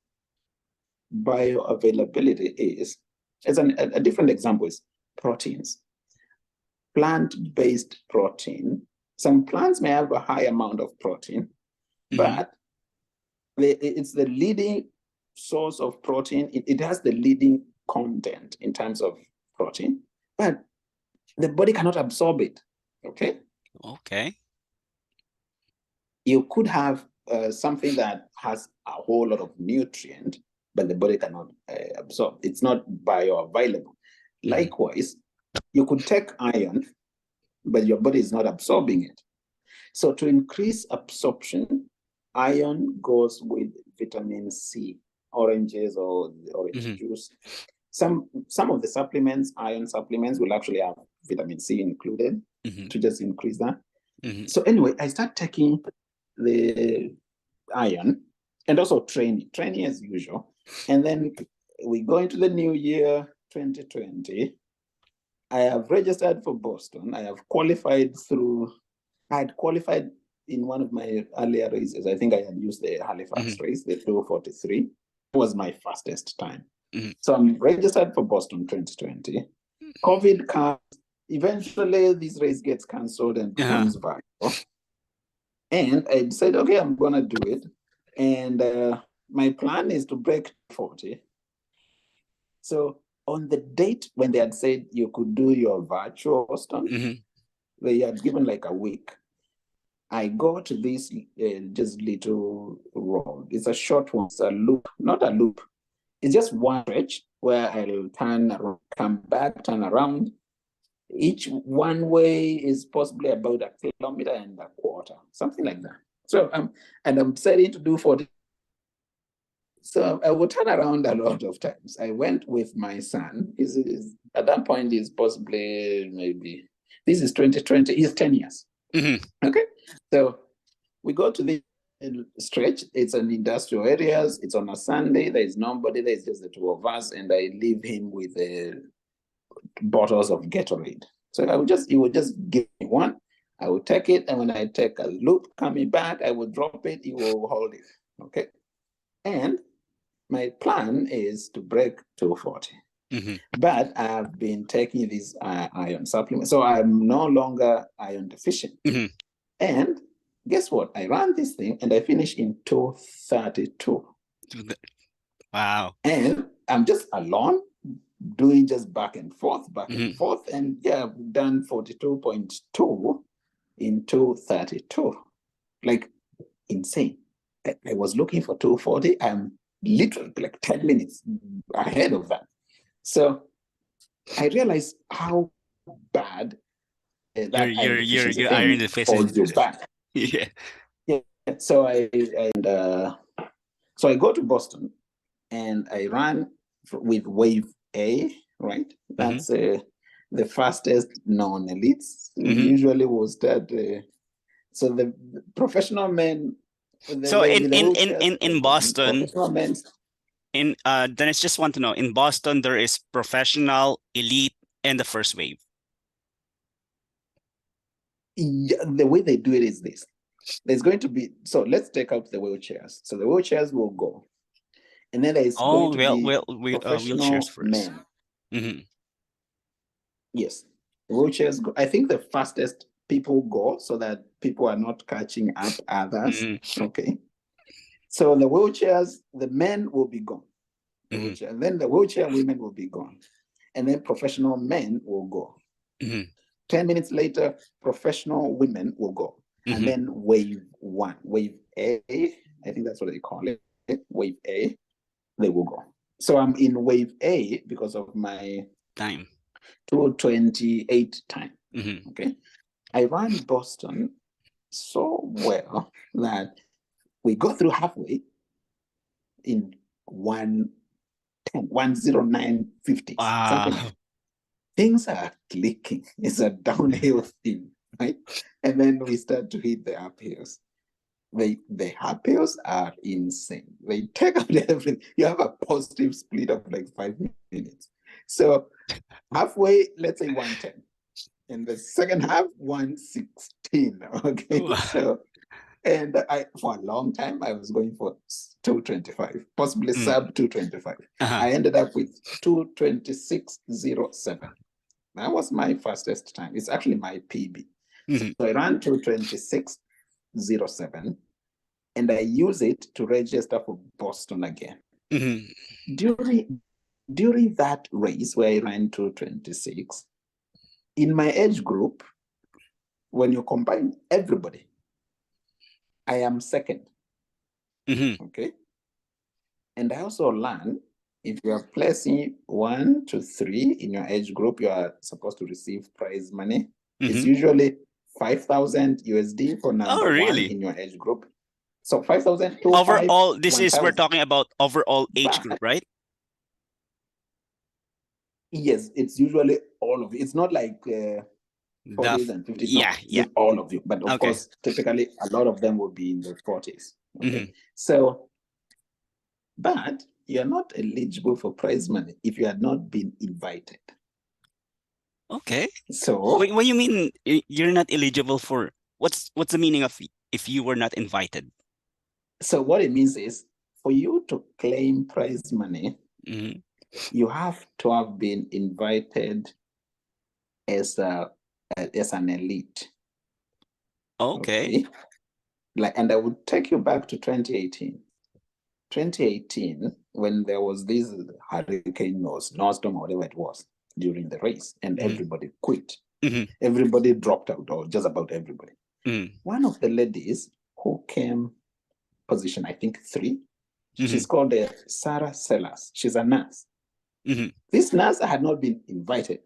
Bioavailability is, as a different example, is proteins. Plant-based protein. Some plants may have a high amount of protein, but it's the leading source of protein. It has the leading content in terms of protein, but the body cannot absorb it. Okay. You could have something that has a whole lot of nutrient, but the body cannot absorb. It's not bioavailable. Likewise, you could take iron, but your body is not absorbing it. So to increase absorption, iron goes with vitamin C, oranges or orange juice. Some of the supplements, iron supplements, will actually have vitamin C included to just increase that. So anyway, I start taking the iron and also training as usual. And then we go into the new year, 2020. I have registered for Boston. I had qualified in one of my earlier races. I think I had used the Halifax race, the 2:43. It was my fastest time. So I'm registered for Boston 2020. COVID comes. Eventually, this race gets cancelled and becomes virtual. And I said, okay, I'm going to do it. And my plan is to break 40. So on the date when they had said you could do your virtual Boston, they had given like a week. I go to this just little road. It's a short one. It's a loop, not a loop. It's just one stretch where I'll turn around, come back, turn around. Each one way is possibly about 1.25 kilometers, something like that. So I'm setting to do 40. So I would turn around a lot of times. I went with my son. At that point, he's possibly maybe, this is 2020, he's 10 years. Okay. So we go to the stretch. It's an industrial areas. It's on a Sunday. There's nobody. There's just the two of us. And I leave him with bottles of Gatorade. So he would just give me one. I would take it. And when I take a loop coming back, I would drop it. He will hold it. Okay. And my plan is to break 240. But I've been taking these iron supplements. So I'm no longer iron deficient. And guess what? I ran this thing and I finished in 232. Wow. And I'm just alone doing just back and forth. And yeah, I've done 42.2 in 232. Like insane. I was looking for 240. I'm literally like 10 minutes ahead of that. So I realized how bad that your iron deficiency holds you back. Yeah. So I go to Boston and I ran with wave A, right? That's the fastest non-elites. Usually will start. So the professional men. So in Boston, Dennis, just want to know, in Boston there is professional, elite, and the first wave. Yeah, the way they do it is this. there's going to be, so let's take out the wheelchairs. So the wheelchairs will go. And then there's Oh, going to be wheelchairs professional first. men. Mm-hmm. Yes, wheelchairs go. I think the fastest people go so that people are not catching up others. Mm-hmm. Okay. So the wheelchairs, the men will be gone. The Mm-hmm. wheelchair, and then the wheelchair women will be gone. And then professional men will go. Mm-hmm. 10 minutes later, professional women will go. Mm-hmm. And then wave one, wave A, I think that's what they call it. Wave A, they will go. So I'm in wave A because of my Time. 2:28 time. Mm-hmm. Okay. I ran Boston so well that we go through halfway in 1:10, 1:09:50, something like Wow. that. Things are clicking. It's a downhill thing, right? And then we start to hit the uphills. The uphills are insane. They take out everything. You have a positive split of like 5 minutes. So halfway, let's say 1:10. In the second half, 1:16. Okay. Wow. So, and I, for a long time, I was going for 2:25, possibly Mm. sub 2:25. Uh-huh. I ended up with 2:26:07. That was my fastest time. It's actually my PB. Mm-hmm. So I ran 2:26:07, and I use it to register for Boston again. Mm-hmm. During that race where I ran 2:26, in my age group, when you combine everybody, I am second. Mm-hmm. Okay. And I also learned if you are placing 1 to 3 in your age group, you are supposed to receive prize money. It's Mm-hmm. usually 5,000 USD for Oh, number one really? in your age group. So 5,000 to Overall, this is, we're 1,000. talking about overall age group, But right? yes, it's usually all of it. It's not like 40s and 50s. No, Yeah, it's yeah. just all of you. But of Okay. course, typically a lot of them will be in the 40s. Okay. Mm-hmm. So, but you're not eligible for prize money if you had not been invited. Okay. So, When you mean you're not eligible for, what's the meaning of if you were not invited? so what it means is for you to claim prize money, Mm-hmm. you have to have been invited as an elite. Okay. Like, and I would take you back to 2018. 2018, when there was this hurricane or snowstorm or whatever it was during the race, and Mm-hmm. everybody quit. Mm-hmm. Everybody dropped out, or just about everybody. Mm-hmm. One of the ladies who came position, I think 3, Mm-hmm. she's called Sarah Sellers. She's a nurse. Mm-hmm. This nurse had not been invited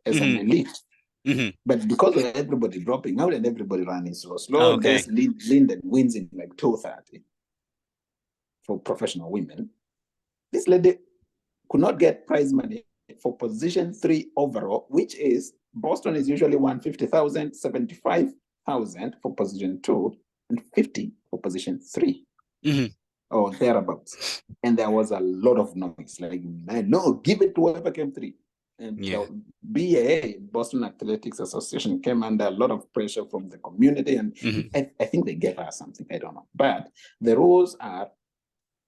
as an Mm-hmm. elite, Mm-hmm. but because of everybody dropping out and everybody running slow, Okay. there's Linden wins in like 2:30 for professional women. This lady could not get prize money for position 3 overall, which is Boston is usually 150,000, 75,000 for position 2, and 50 for position 3. Mm-hmm. Or thereabouts. And there was a lot of noise, like, no, give it to whoever came 3. And Yeah. the BAA, Boston Athletics Association, came under a lot of pressure from the community. And Mm-hmm. I think they gave her something, I don't know. But the rules are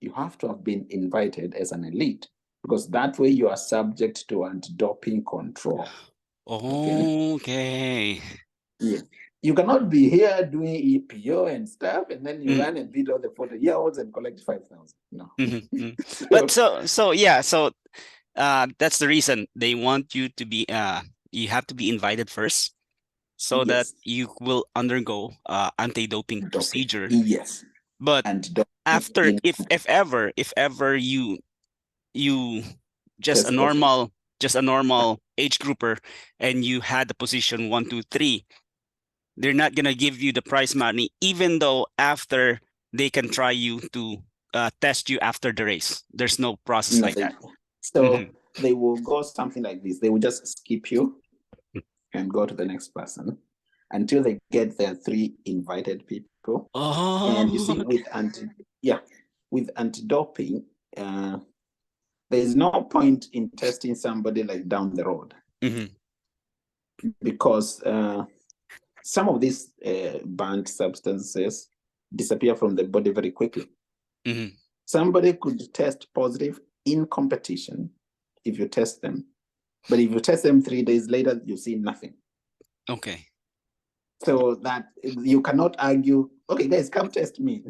you have to have been invited as an elite, because that way you are subject to anti-doping control. Okay. Yeah. You cannot be here doing EPO and stuff, and then you Mm. run and beat all the 40-year-olds and collect 5,000. No. Mm-hmm. But yeah, so that's the reason they want you to be you have to be invited first, so that yes, you will undergo anti-doping doping. procedure. Yes, But anti-doping after, in if ever you just test a positive. normal age grouper, and you had the position 1, 2, 3, they're not gonna give you the prize money, even though after they can try you to test you after the race. There's no process No, like that. so they will go something like this. They will just skip you and go to the next person until they get their 3 invited people. Oh, And you see, with anti-doping, there's no point in testing somebody like down the road, mm-hmm. because some of these burnt substances disappear from the body very quickly. Mm-hmm. Somebody could test positive in competition if you test them, but if you test them 3 days later, you see nothing. Okay. So that you cannot argue, okay, guys, come test me.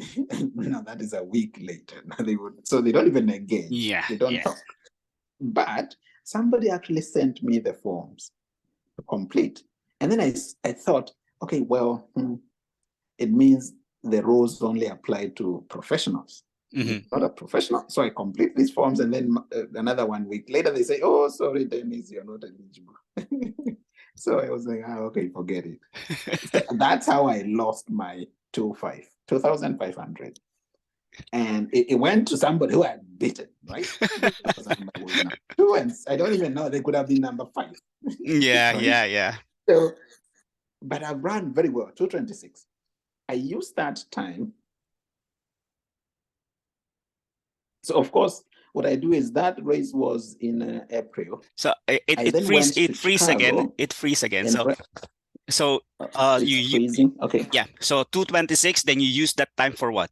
No, that is a week later. So they don't even engage. Yeah. They don't talk. But somebody actually sent me the forms to complete. And then I thought, okay, well, it means the rules only apply to professionals. Mm-hmm. Not a professional. So I complete these forms, and then another 1 week later, they say, oh, sorry, Dennis, you're not eligible. So I was like, okay, forget it. So that's how I lost my 2,500. And it went to somebody who had beaten, right? Somebody was number 2, and I don't even know, they could have been number 5. Yeah, Right? yeah. So, but I ran very well, 226. I used that time. So of course, what I do is that race was in April. So I then went to freeze Chicago. again. It freeze again. and So it's you freezing. Okay. yeah. So 226. Then you use that time for what?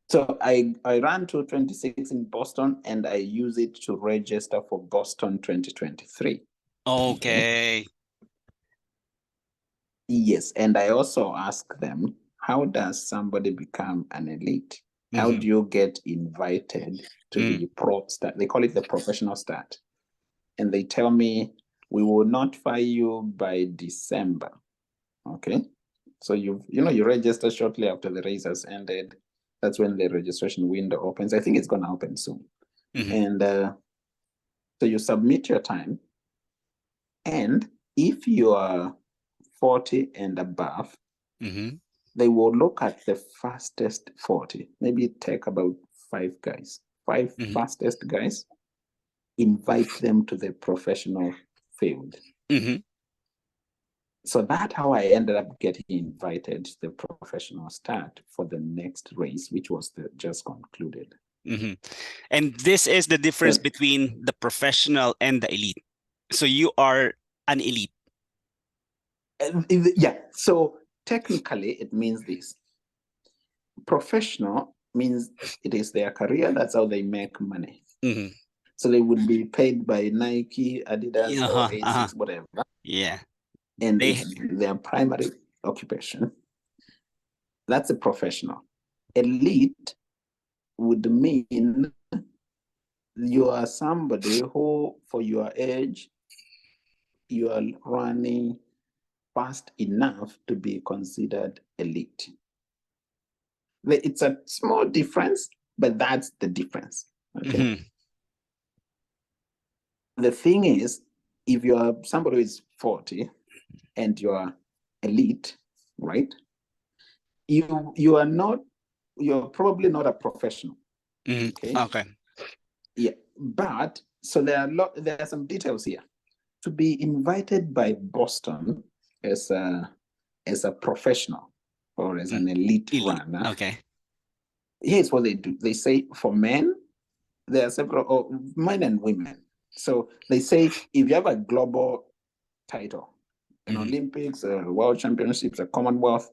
So I ran 226 in Boston, and I use it to register for Boston 2023. Okay. Yes, and I also ask them, how does somebody become an elite? How Mhm. do you get invited to the pro start? They call it the professional start. And they tell me, we will notify you by December. Okay. So you register shortly after the race has ended. That's when the registration window opens. I think it's going to open soon. Mhm. And so you submit your time. And if you are 40 and above, Mhm. they will look at the fastest 40. Maybe take about 5 guys, 5 Mhm. fastest guys, invite them to the professional field. Mhm. So that's how I ended up getting invited to the professional start for the next race, which was just concluded. Mhm. And this is the difference between the professional and the elite. So you are an elite. Yeah. So technically, it means this. Professional means it is their career. That's how they make money. Mhm. So they would be paid by Nike, Adidas, or ASICS, whatever. Yeah. And it's their primary occupation. That's a professional. Elite would mean you are somebody who, for your age, you are running fast enough to be considered elite. It's a small difference, but that's the difference. Okay. Mhm. The thing is, if you are somebody who is 40 and you are elite, right? You're probably not a professional. Mhm. Okay. Okay. Yeah. But so there are some details here. To be invited by Boston as a professional or as an elite runner, Okay. here's what they do. They say for men, there are several men and women. So they say if you have a global title, an Olympics, a World Championships, a Commonwealth,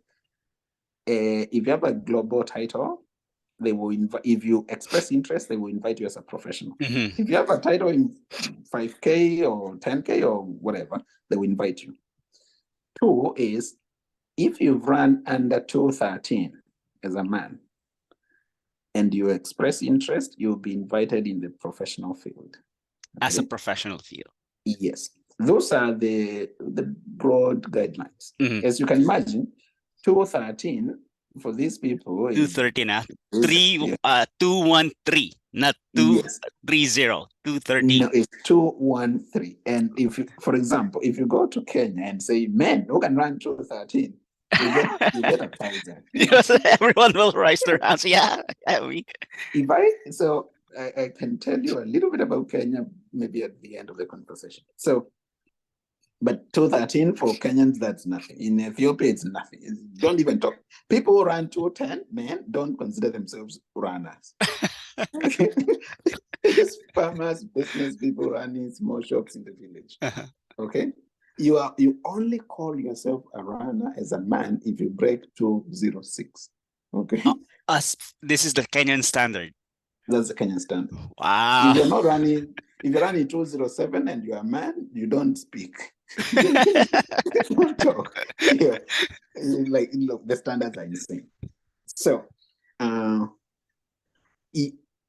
if you have a global title, they will invite. If you express interest, they will invite you as a professional. Mhm. If you have a title in 5K or 10K or whatever, they will invite you. 2 is if you've run under 213 as a man and you express interest, you'll be invited in the professional field. As a professional field. Yes. Those are the broad guidelines. Mhm. As you can imagine, 213 for these people is 213 yeah. 213, not Yes. 230. 213. No, it's 213. And if you, for example, if you go to Kenya and say, men who can run 213, you get 1,000. Yes, everyone will raise their hands. Yeah. So I can tell you a little bit about Kenya maybe at the end of the conversation. So, but 213 for Kenyans, that's nothing. In Ethiopia, it's nothing. Don't even talk. People who run 210, men, don't consider themselves runners. Just farmers, business people running small shops in the village. Okay. You only call yourself a runner as a man if you break 2:06. Okay, Us, this is the Kenyan standard. that's the Kenyan standard. Wow. If you're not running, if you're running 2:07 and you're a man, you don't speak. Don't talk. Yeah. Like, look, the standards are insane. So,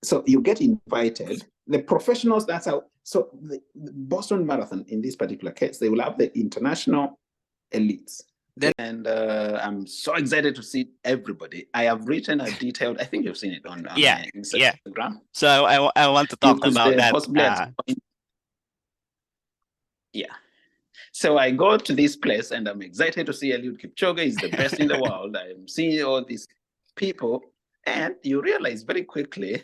so you get invited. The professionals, that's how. So the Boston Marathon, in this particular case, they will have the international elites. And I'm so excited to see everybody. I have written a detailed, I think you've seen it on Yeah, Instagram. yeah. So I want to talk about that. Possibly yeah. So I go to this place and I'm excited to see Eliud Kipchoge. He's the best in the world. I'm seeing all these people, and you realize very quickly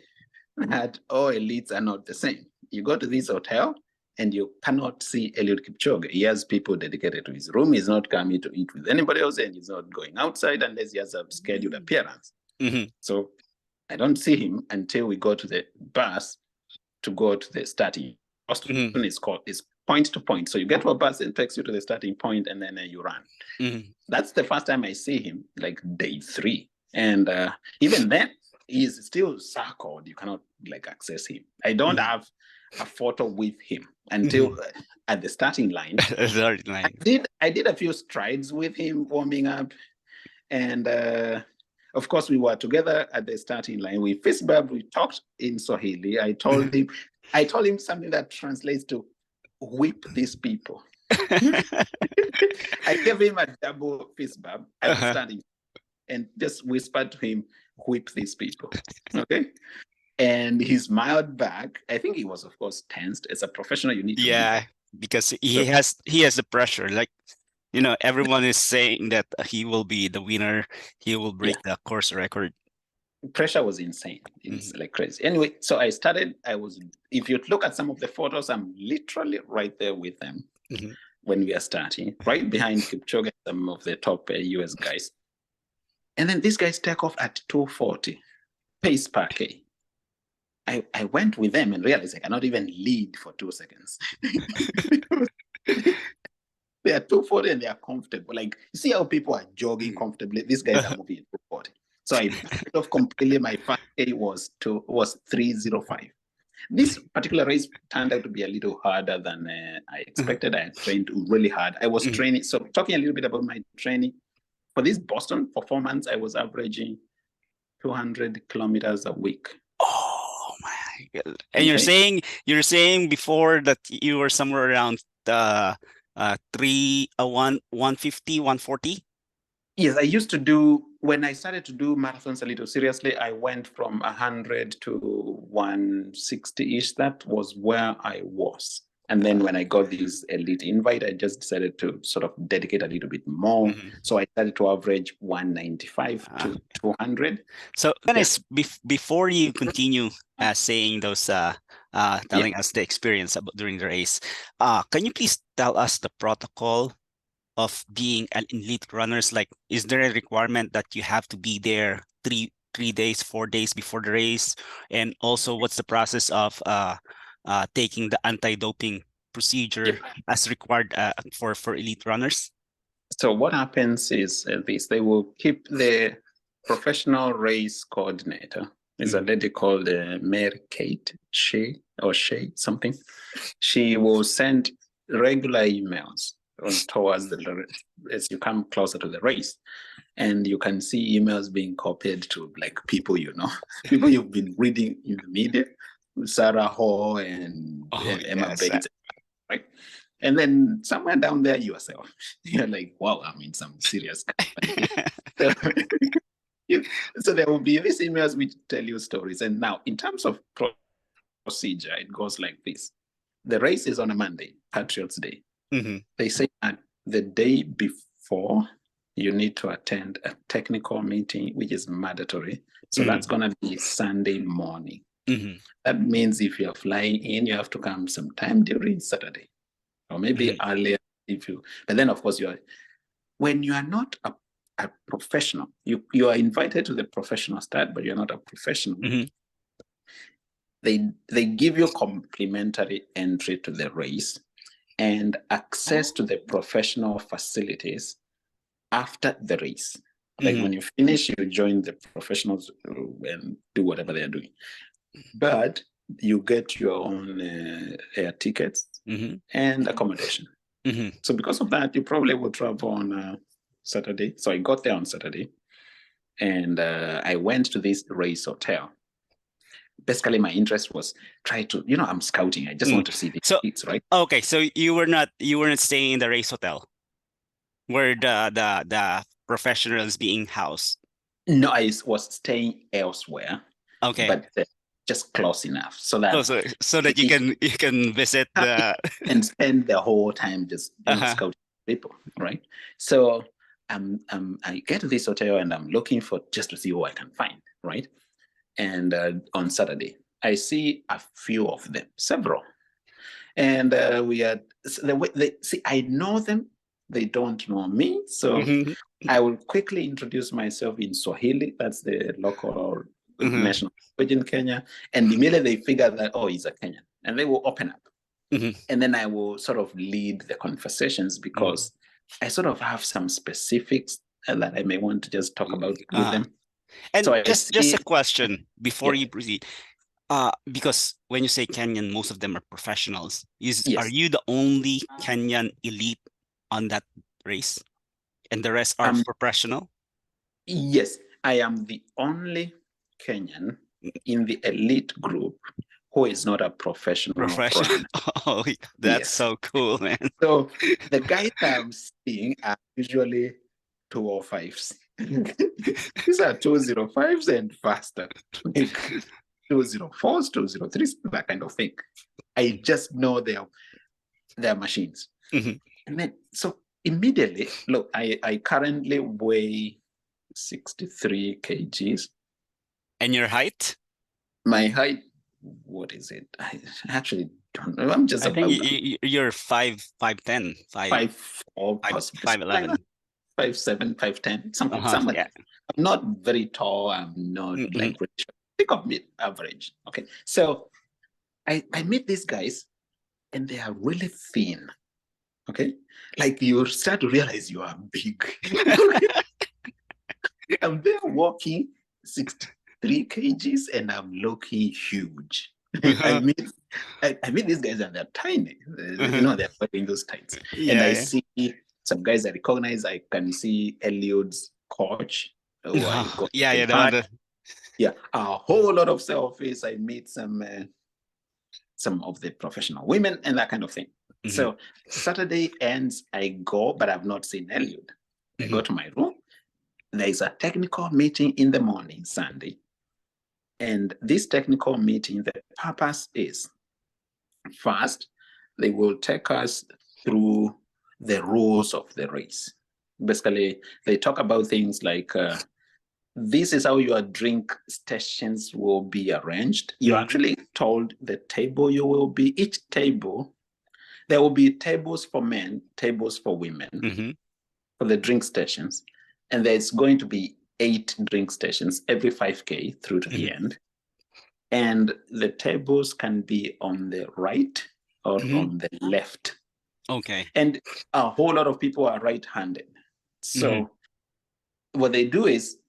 that all elites are not the same. You go to this hotel and you cannot see Eliud Kipchoge. He has people dedicated to his room. He's not coming to eat with anybody else, and he's not going outside unless he has a scheduled appearance. So I don't see him until we go to the bus to go to the starting. Boston is called is point to point. So you get to a bus and takes you to the starting point, and then you run. That's the first time I see him, like day 3. And even then, he's still circled. You cannot like access him. I don't have a photo with him until at the starting line. I did a few strides with him warming up, and of course we were together at the starting line. We fist bumped. We talked in Swahili. I told him something that translates to whip these people. I gave him a double fist bump at the starting and just whispered to him, whip these people. Okay. And he smiled back. I think he was, of course, tensed. As a professional, you need to be because he has the pressure. Like, you know, everyone is saying that he will be the winner. He will break the course record. Pressure was insane. It's like crazy. Anyway, so I started. If you look at some of the photos, I'm literally right there with them when we are starting, right behind Kipchoge, some of the top US guys. And then these guys take off at 2:40 pace per K. I went with them and realized I cannot even lead for 2 seconds. They are 2:40 and they are comfortable. Like, you see how people are jogging comfortably? These guys are moving at 2:40. So I backed off completely. My 5K was 3:05. This particular race turned out to be a little harder than I expected. I had trained really hard. I was training. So talking a little bit about my training, for this Boston performance, I was averaging 200 kilometers a week. Oh my God. And you're saying before that you were somewhere around 150, 140? Yes, I used to do, when I started to do marathons a little seriously, I went from 100 to 160-ish. That was where I was. And then when I got this elite invite, I just decided to sort of dedicate a little bit more. So I started to average 195 to 200. So Dennis, before you continue saying those, telling us the experience during the race, can you please tell us the protocol of being an elite runners? Like, is there a requirement that you have to be there 3 days, 4 days before the race? And also, what's the process of taking the anti-doping procedure as required for elite runners? So what happens is this: they will keep the professional race coordinator. Is a lady called Mary Kate Shea something. She will send regular emails towards as you come closer to the race, and you can see emails being copied to like people people you've been reading in the media, Sarah Hall and Emma Bates, right? And then somewhere down there yourself, you're like, wow, I'm in some serious company. So there will be these emails which tell you stories. And now, in terms of procedure, it goes like this: the race is on a Monday, Patriots Day. They say that the day before you need to attend a technical meeting, which is mandatory. So that's going to be Sunday morning. That means if you're flying in, you have to come sometime during Saturday, or maybe earlier but then of course when you are not a professional, you are invited to the professional start, but you're not a professional. They give you complimentary entry to the race. and access to the professional facilities after the race. Like when you finish, you join the professionals and do whatever they're doing. But you get your own air tickets and accommodation. So because of that, you probably will travel on Saturday. So I got there on Saturday, and I went to this race hotel. Basically, my interest was try to, I'm scouting. I just want to see the seats, right? Okay, so you were not staying in the race hotel where the professionals being housed. No, I was staying elsewhere. Okay, but just close enough so that that you can visit the and spend the whole time just scouting people, right? So I get to this hotel and I'm looking for just to see who I can find, right? And on Saturday, I see a few of them, several, and we are the way they see. I know them; they don't know me, so I will quickly introduce myself in Swahili. That's the local national language in Kenya, and immediately they figure that, oh, he's a Kenyan, and they will open up. And then I will sort of lead the conversations because I sort of have some specifics that I may want to just talk about with them. And so just a question before you proceed. Because when you say Kenyan, most of them are professionals. Are you the only Kenyan elite on that race? And the rest are professional? Yes, I am the only Kenyan in the elite group who is not a professional runner. Oh, that's so cool, man. So the guys I'm seeing are usually 205s. These are 205s and faster. 204s, 203s, that kind of thing. I just know their machines. And then, so immediately, look, I currently weigh 63 kgs. And your height? My height, what is it? I actually don't know. I'm just I think you're 5'10", 5'4", 5'11", 5'7", 5'10", something. Yeah. I'm not very tall. I'm not like think of me average. Okay, so I meet these guys, and they are really thin. Okay, like you start to realize you are big. I'm there walking 63 kgs, and I'm looking huge. I meet these guys, and they're tiny. They're wearing those tights. And I see some guys I recognize. I can see Eliud's coach. A whole lot of selfies. I meet some of the professional women and that kind of thing. So Saturday ends, I go, but I've not seen Eliud. I go to my room. There is a technical meeting in the morning, Sunday. And this technical meeting, the purpose is, first, they will take us through the rules of the race. Basically, they talk about things like, this is how your drink stations will be arranged. You're actually told the table you will be, each table, there will be tables for men, tables for women, for the drink stations. And there's going to be 8 drink stations every 5K through to the end. And the tables can be on the right or on the left. Okay. And a whole lot of people are right-handed. So what they do is,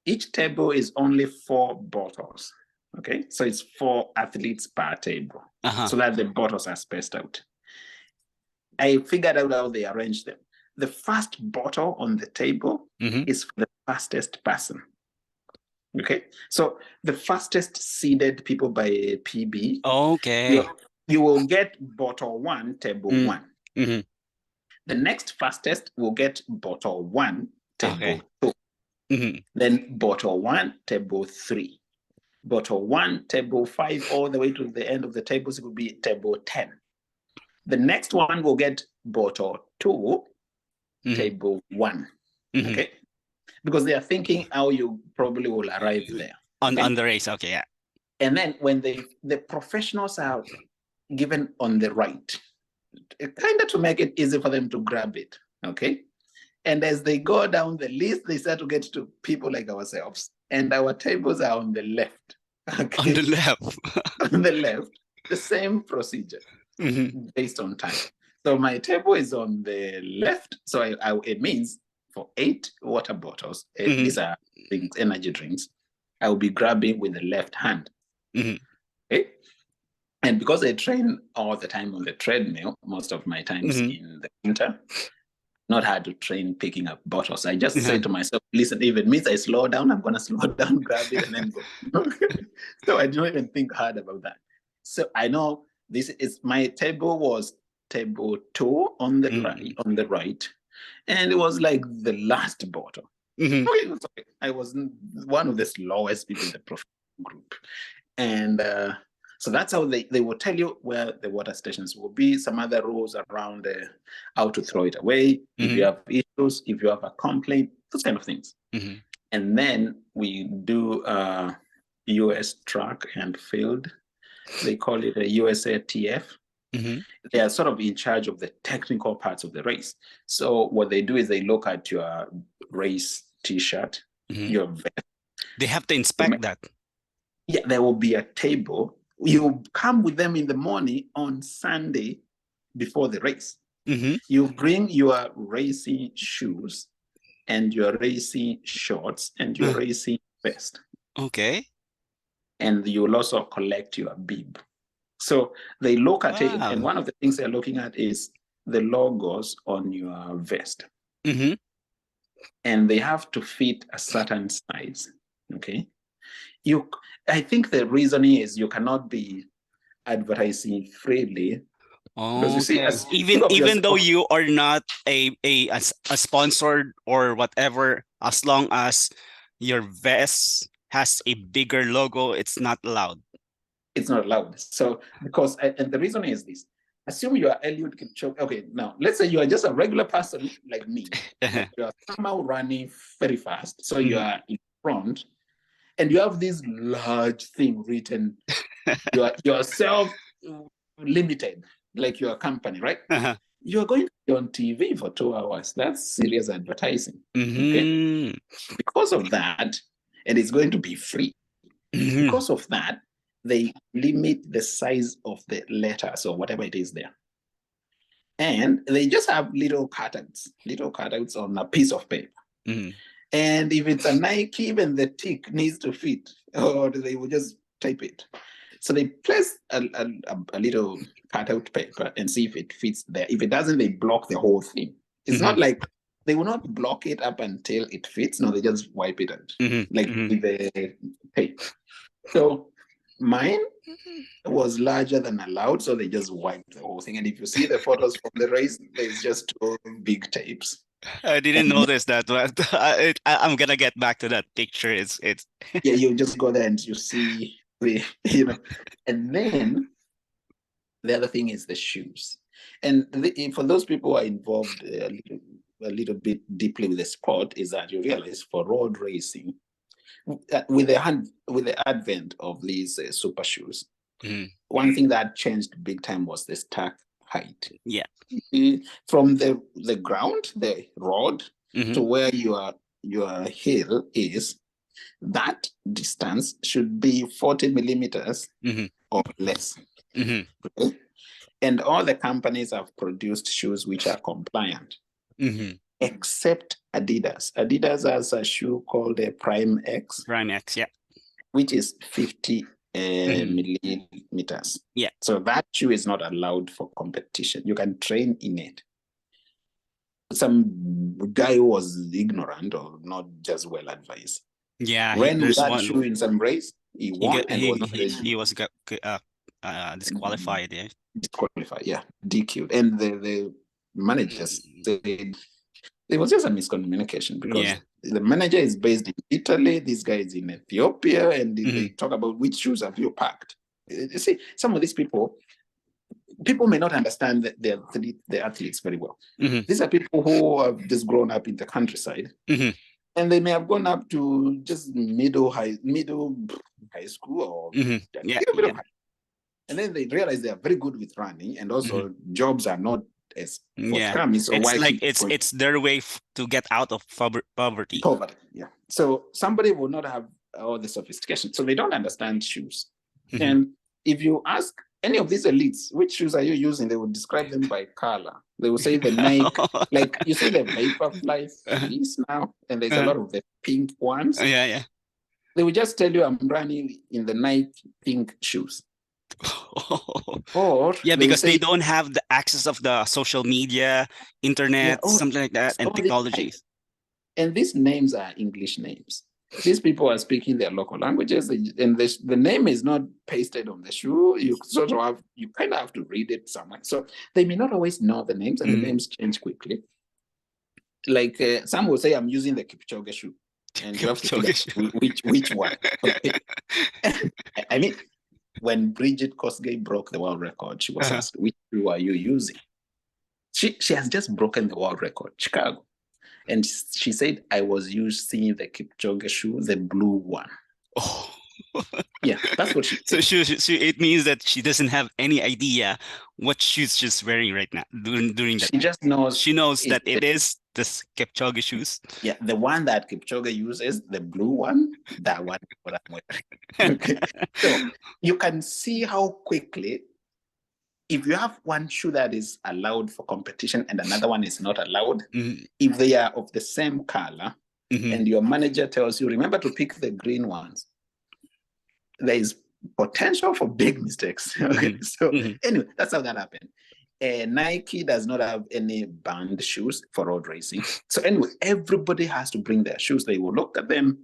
each table is only 4 bottles. Okay, so it's 4 athletes per table, so that the bottles are spaced out. I figured out how they arrange them. The first bottle on the table is for the fastest person. Okay, so the fastest seeded people by PB. Okay. You will get bottle 1, table 1. The next fastest will get bottle 1, table 2. Then bottle 1, table 3. Bottle 1, table 5, all the way to the end of the tables, it will be table 10. The next one will get bottle 2, table 1. Okay, because they are thinking how you probably will arrive there on the race. Okay, yeah. And then when the professionals are given on the right, kind of to make it easy for them to grab it. Okay, and as they go down the list, they start to get to people like ourselves, and our tables are on the left. Okay? On the left. On the left, the same procedure based on time. So my table is on the left. So it means for 8 water bottles, these are drinks, energy drinks, I will be grabbing with the left hand. Okay. And because I train all the time on the treadmill, most of my times in the winter, not hard to train picking up bottles. I just say to myself, listen, if it means I slow down, I'm going to slow down, grab it, and then go. So I don't even think hard about that. So I know this is my table was table 2 on the right, and it was like the last bottle. Okay, I was one of the slowest people in the professional group, and so that's how they will tell you where the water stations will be, some other rules around how to throw it away, if you have issues, if you have a complaint, those kind of things. And then we do US track and field. They call it a USATF. They are sort of in charge of the technical parts of the race. So what they do is they look at your race T-shirt, your vest. They have to inspect that. Yeah, there will be a table. You come with them in the morning on Sunday before the race. You bring your racing shoes and your racing shorts and your racing vest. Okay. And you will also collect your bib. So they look at it, and one of the things they're looking at is the logos on your vest. And they have to fit a certain size. Okay. I think the reasoning is you cannot be advertising freely. Because you see, even though you are not a sponsored or whatever, as long as your vest has a bigger logo, it's not allowed. It's not allowed. So and the reason is this: assume you are Eliud Kipchoge. Okay, now let's say you are just a regular person like me. You are somehow running very fast, so you are in front, and you have this large thing written. You are yourself limited, like your company, right? You're going to be on TV for 2 hours. That's serious advertising. Okay? Because of that, and it's going to be free. Because of that, they limit the size of the letters or whatever it is there. And they just have little cutouts on a piece of paper. And if it's a Nike, even the tick needs to fit, or they will just type it. So they place a little cutout paper and see if it fits there. If it doesn't, they block the whole thing. It's not like they will not block it up until it fits. No, they just wipe it out, like with the tape. So mine was larger than allowed, so they just wiped the whole thing. And if you see the photos from the race, there's just 2 big tapes. I didn't notice that, but I'm gonna get back to that picture. It's yeah, you just go there and you see and then the other thing is the shoes. And for those people who are involved a little bit deeply with the sport, is that you realize for road racing, with the advent of these super shoes, one thing that changed big time was the stack height. Yeah. From the ground, the road, to where your hill is, that distance should be 40 millimeters or less. Okay? And all the companies have produced shoes which are compliant, except Adidas. Adidas has a shoe called a Prime X. Prime X, yeah. Which is 50 millimeters. Yeah. So that shoe is not allowed for competition. You can train in it. Some guy who was ignorant or not just well advised. Yeah, ran with that shoe in some race. He won he was disqualified. Yeah. Disqualified, yeah, DQ'd. And the managers said it was just a miscommunication because the manager is based in Italy, this guy is in Ethiopia, and they talk about which shoes have you packed. You see, some of these people may not understand the athletes very well. These are people who have just grown up in the countryside, and they may have gone up to just middle high school or and then they realize they are very good with running, and also jobs are not as forthcoming. So it's their way to get out of poverty. Yeah. So somebody will not have all the sophistication, so they don't understand shoes. And if you ask any of these elites, which shoes are you using? They would describe them by color. They will say the Nike, like you see the Vaporfly Fleece now, and there's a lot of the pink ones. Yeah. They will just tell you I'm running in the Nike pink shoes. Or yeah, because they don't have the access of the social media, internet, something like that, and technologies. And these names are English names. These people are speaking their local languages, and the name is not pasted on the shoe. You kind of have to read it somewhere. So they may not always know the names, and the names change quickly. Like some will say, I'm using the Kipchoge shoe, and you have to figure which one. Okay. I mean, when Bridget Kosgei broke the world record, she was asked, which shoe are you using? She has just broken the world record, Chicago. And she said, I was using the Kipchoge shoe, the blue one. Oh. Yeah, that's what she said. So it means that she doesn't have any idea what shoes she's wearing right now during that. She just knows. She knows that it is the Kipchoge shoes. Yeah, the one that Kipchoge uses, the blue one, that one is what I'm wearing. Okay. So you can see how quickly, if you have one shoe that is allowed for competition and another one is not allowed, if they are of the same color, and your manager tells you, remember to pick the green ones, there is potential for big mistakes. Okay. So anyway, that's how that happened. Nike does not have any banned shoes for road racing. So anyway, everybody has to bring their shoes. They will look at them.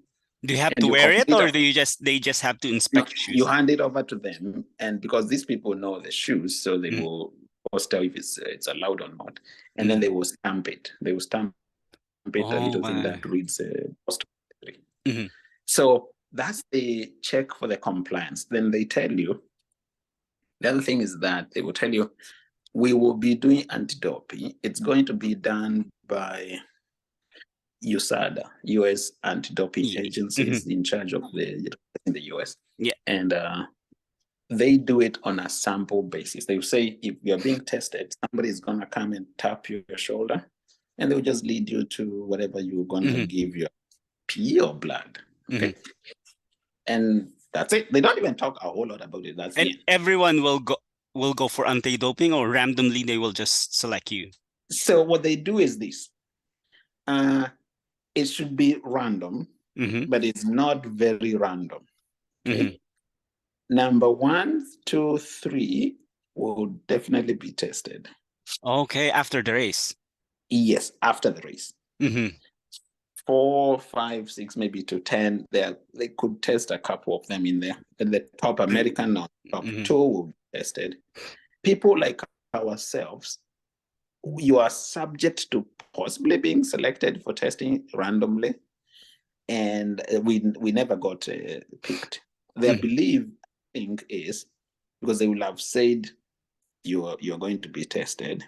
Do you have to wear it, or do they just have to inspect shoes? You hand it over to them, and because these people know the shoes, so they will first tell if it's allowed or not, and then they will stamp it. They will stamp it a little thing that reads post. So that's the check for the compliance. Then they tell you. The other thing is that they will tell you, we will be doing anti-doping. It's going to be done by USADA, U.S. anti-doping agency, is in charge of in the U.S. Yeah, and they do it on a sample basis. They will say, if you're being tested, somebody is going to come and tap your shoulder, and they'll just lead you to whatever you're going to give your pee or blood. Okay, and that's it. They don't even talk a whole lot about it. That's and everyone will go for anti-doping, or randomly they will just select you. So what they do is this. It should be random, but it's not very random. Okay? Number 1, 2, 3 will definitely be tested. Okay, after the race. Yes, after the race. 4, 5, 6, maybe to 10. They could test a couple of them in there. And the top American or top 2 will be tested. People like ourselves, you are subject to possibly being selected for testing randomly, and we never got picked. Their belief, I think, is because they will have said you're going to be tested,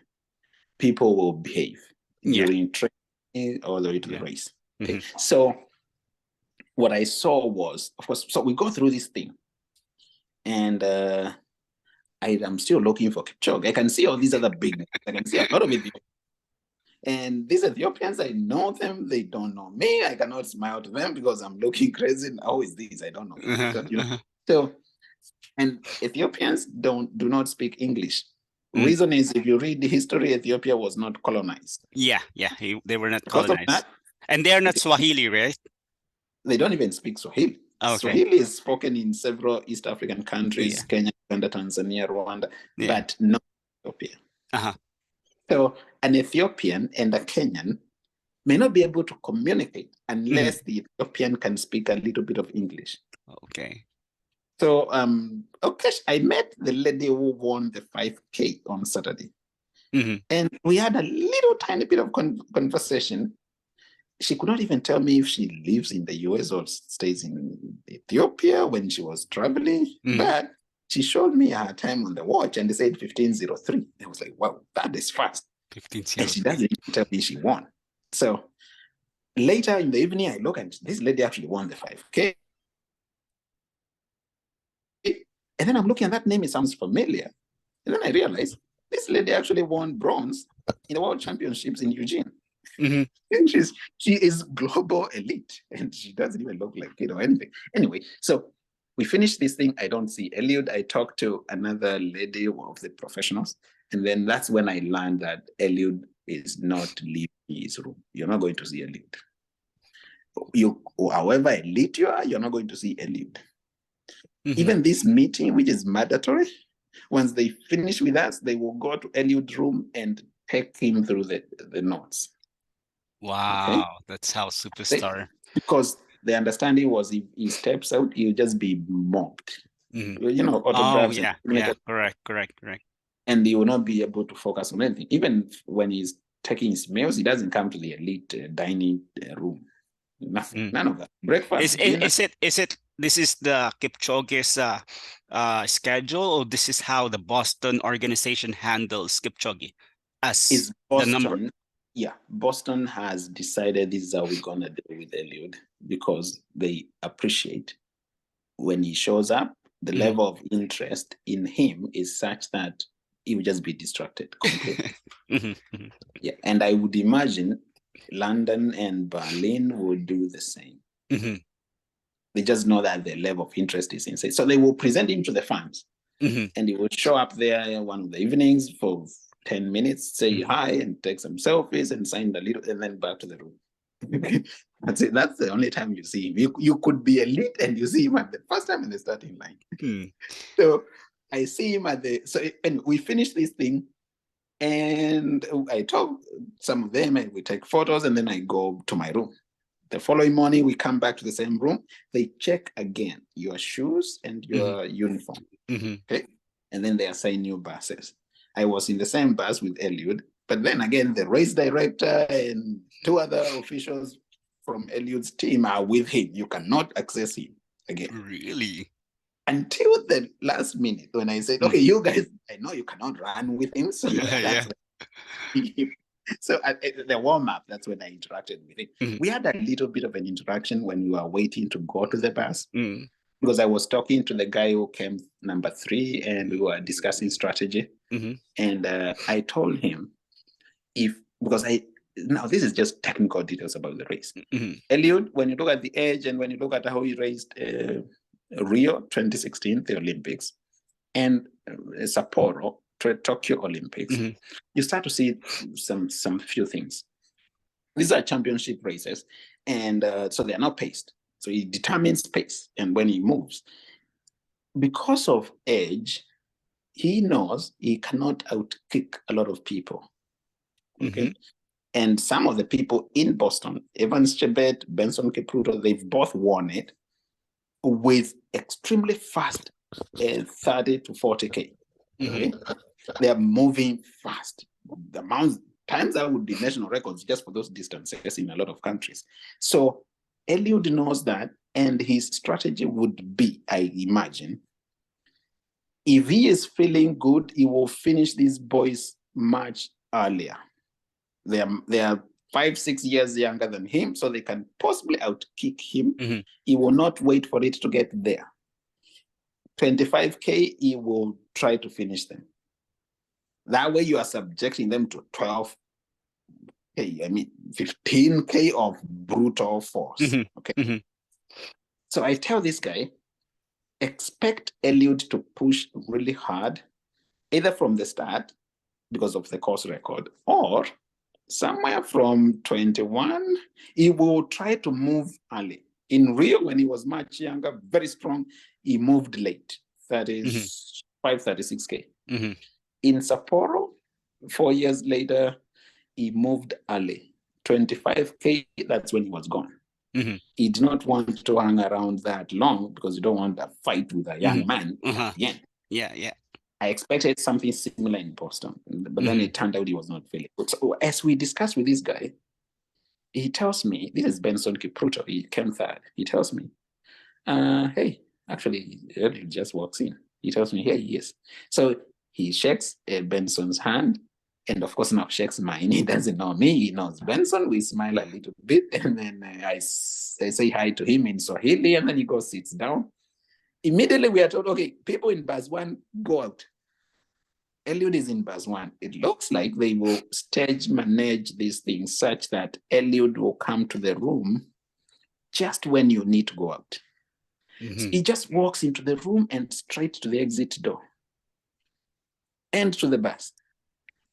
people will behave during training all the way to the race. Okay. So what I saw was, of course, so we go through this thing, and I am still looking for Kipchoge. I can see all these other big, I can see a lot of Ethiopians. And these Ethiopians, I know them, they don't know me. I cannot smile to them because I'm looking crazy. How is this? I don't know. So, and Ethiopians do not speak English. Reason is, if you read the history, Ethiopia was not colonized. Yeah, they were not colonized. And they are not Swahili, right? They don't even speak Swahili. Okay. Swahili is spoken in several East African countries, Kenya, Uganda, Tanzania, Rwanda, but not Ethiopia. So an Ethiopian and a Kenyan may not be able to communicate unless the Ethiopian can speak a little bit of English. Okay. So I met the lady who won the 5K on Saturday. And we had a little tiny bit of conversation. She could not even tell me if she lives in the US or stays in Ethiopia when she was traveling. But she showed me her time on the watch, and they said 15:03. I was like, wow, that is fast. 15:03. And she doesn't even tell me she won. So later in the evening, I look, and this lady actually won the 5K. And then I'm looking at that name, it sounds familiar. And then I realized this lady actually won bronze in the World Championships in Eugene. And she is global elite, and she doesn't even look like anything. Anyway, so We finish this thing, I don't see Eliud. I talk to another lady of the professionals, and then that's when I learned that Eliud is not leaving his room. You're not going to see Eliud. You, however elite you are, you're not going to see Eliud. Even this meeting, which is mandatory, once they finish with us, they will go to Eliud's room and take him through the notes. Wow, that's how superstar. Because the understanding was if he steps out, he'll just be mobbed. You know, autographs. Oh, yeah, correct. And he will not be able to focus on anything. Even when he's taking his meals, he doesn't come to the elite dining room. Nothing, none of that. Breakfast. This is the Kipchoge's schedule, or this is how the Boston organization handles Kipchoge as Boston, the number? Yeah, Boston has decided this is how we're gonna deal with Eliud, because they appreciate when he shows up, the level of interest in him is such that he will just be distracted completely. Yeah, and I would imagine London and Berlin would do the same. They just know that the level of interest is insane. So they will present him to the fans, and he will show up there one of the evenings for 10 minutes, say hi and take some selfies and sign the little, and then back to the room. That's it. That's the only time you see him. You could be elite and you see him at the first time in the starting line. So I see him and we finish this thing, and I talk some of them and we take photos, and then I go to my room. The following morning, we come back to the same room. They check again your shoes and your uniform. Okay. And then they assign you buses. I was in the same bus with Eliud, but then again, the race director and 2 other officials from Eliud's team are with him. You cannot access him again. Really? Until the last minute when I said, okay, you guys, I know you cannot run with him. So that's so at the warm-up, that's when I interacted with him. We had a little bit of an interaction when we were waiting to go to the bus, because I was talking to the guy who came number 3 and we were discussing strategy. And I told him, now this is just technical details about the race. Eliud, when you look at the age and when you look at how he raced Rio 2016, the Olympics, and Sapporo, Tokyo Olympics, you start to see some few things. These are championship races, and so they are not paced. So he determines pace, and when he moves, because of age, he knows he cannot outkick a lot of people. Okay, and some of the people in Boston, Evans Chebet, Benson Kipruto, they've both won it with extremely fast 30 to 40K. Okay? They are moving fast. The times that would be national records just for those distances in a lot of countries. So Eliud knows that, and his strategy would be, I imagine, if he is feeling good, he will finish these boys much earlier. They are 5-6 years younger than him, so they can possibly outkick him. He will not wait for it to get there. 25K, he will try to finish them. That way you are subjecting them to 12K, 15K of brutal force. Okay. So I tell this guy, expect Eliud to push really hard, either from the start because of the course record, or somewhere from 21, he will try to move early. In Rio, when he was much younger, very strong, he moved late, 35, 36K. In Sapporo, 4 years later, he moved early, 25K, that's when he was gone. He did not want to hang around that long because you don't want a fight with a young man at the end. Yeah. I expected something similar in Boston, but then it turned out he was not feeling good. So as we discussed with this guy, he tells me, this is Benson Kipruto, he came third. He tells me, hey, actually, he just walks in. He tells me, here he is. So he shakes Benson's hand, and of course now shakes mine. He doesn't know me, he knows Benson. We smile a little bit, and then I say hi to him in Swahili, and then he goes, sits down. Immediately we are told, okay, people in bus 1 go out. Eliud is in bus 1. It looks like they will stage manage these things such that Eliud will come to the room just when you need to go out. So he just walks into the room and straight to the exit door and to the bus.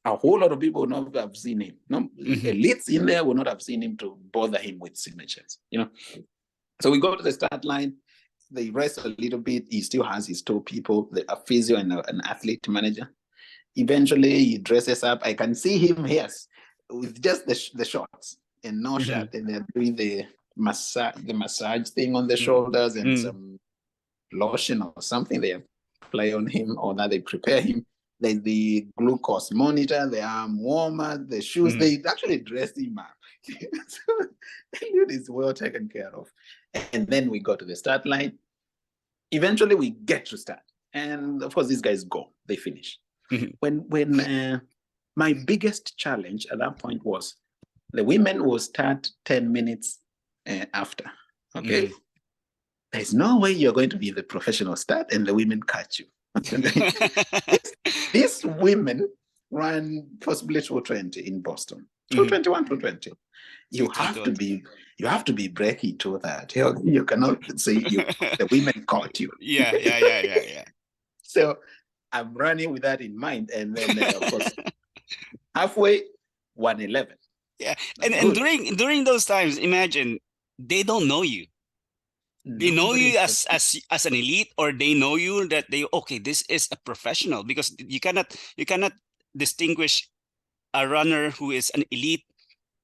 A whole lot of people would not have seen him. No, elites in there would not have seen him to bother him with signatures, you know. So we go to the start line. They rest a little bit. He still has his two people, a physio and an athlete manager. Eventually, he dresses up. I can see him, yes, with just the shorts and no shirt, and they're doing the massage thing on the shoulders and some lotion or something they apply on him, or that they prepare him. There's the glucose monitor, the arm warmer, the shoes. They actually dressed him up. So the dude is well taken care of. And then we go to the start line. Eventually, we get to start. And of course, these guys go. They finish. When my biggest challenge at that point was the women will start 10 minutes after. Okay. There's no way you're going to be the professional start and the women catch you. These women ran possibly 220 in Boston, 221, 220. You have to be breaky to that. You cannot say the women caught you. Yeah. So I'm running with that in mind, and then of course halfway 111. Yeah, and during those times, imagine they don't know you. They know you as an elite, or they know you that this is a professional, because you cannot distinguish a runner who is an elite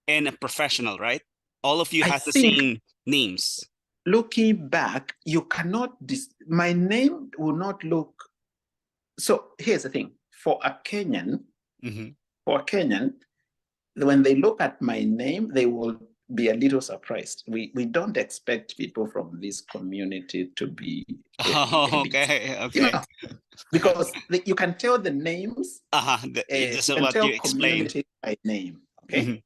and a professional, right? All of you have the same names. Looking back, you cannot. My name will not look. So here's the thing: for a Kenyan, when they look at my name, they will be a little surprised. We don't expect people from this community to be okay. You know, because you can tell the names. Just you can what tell you explained community by name. Okay,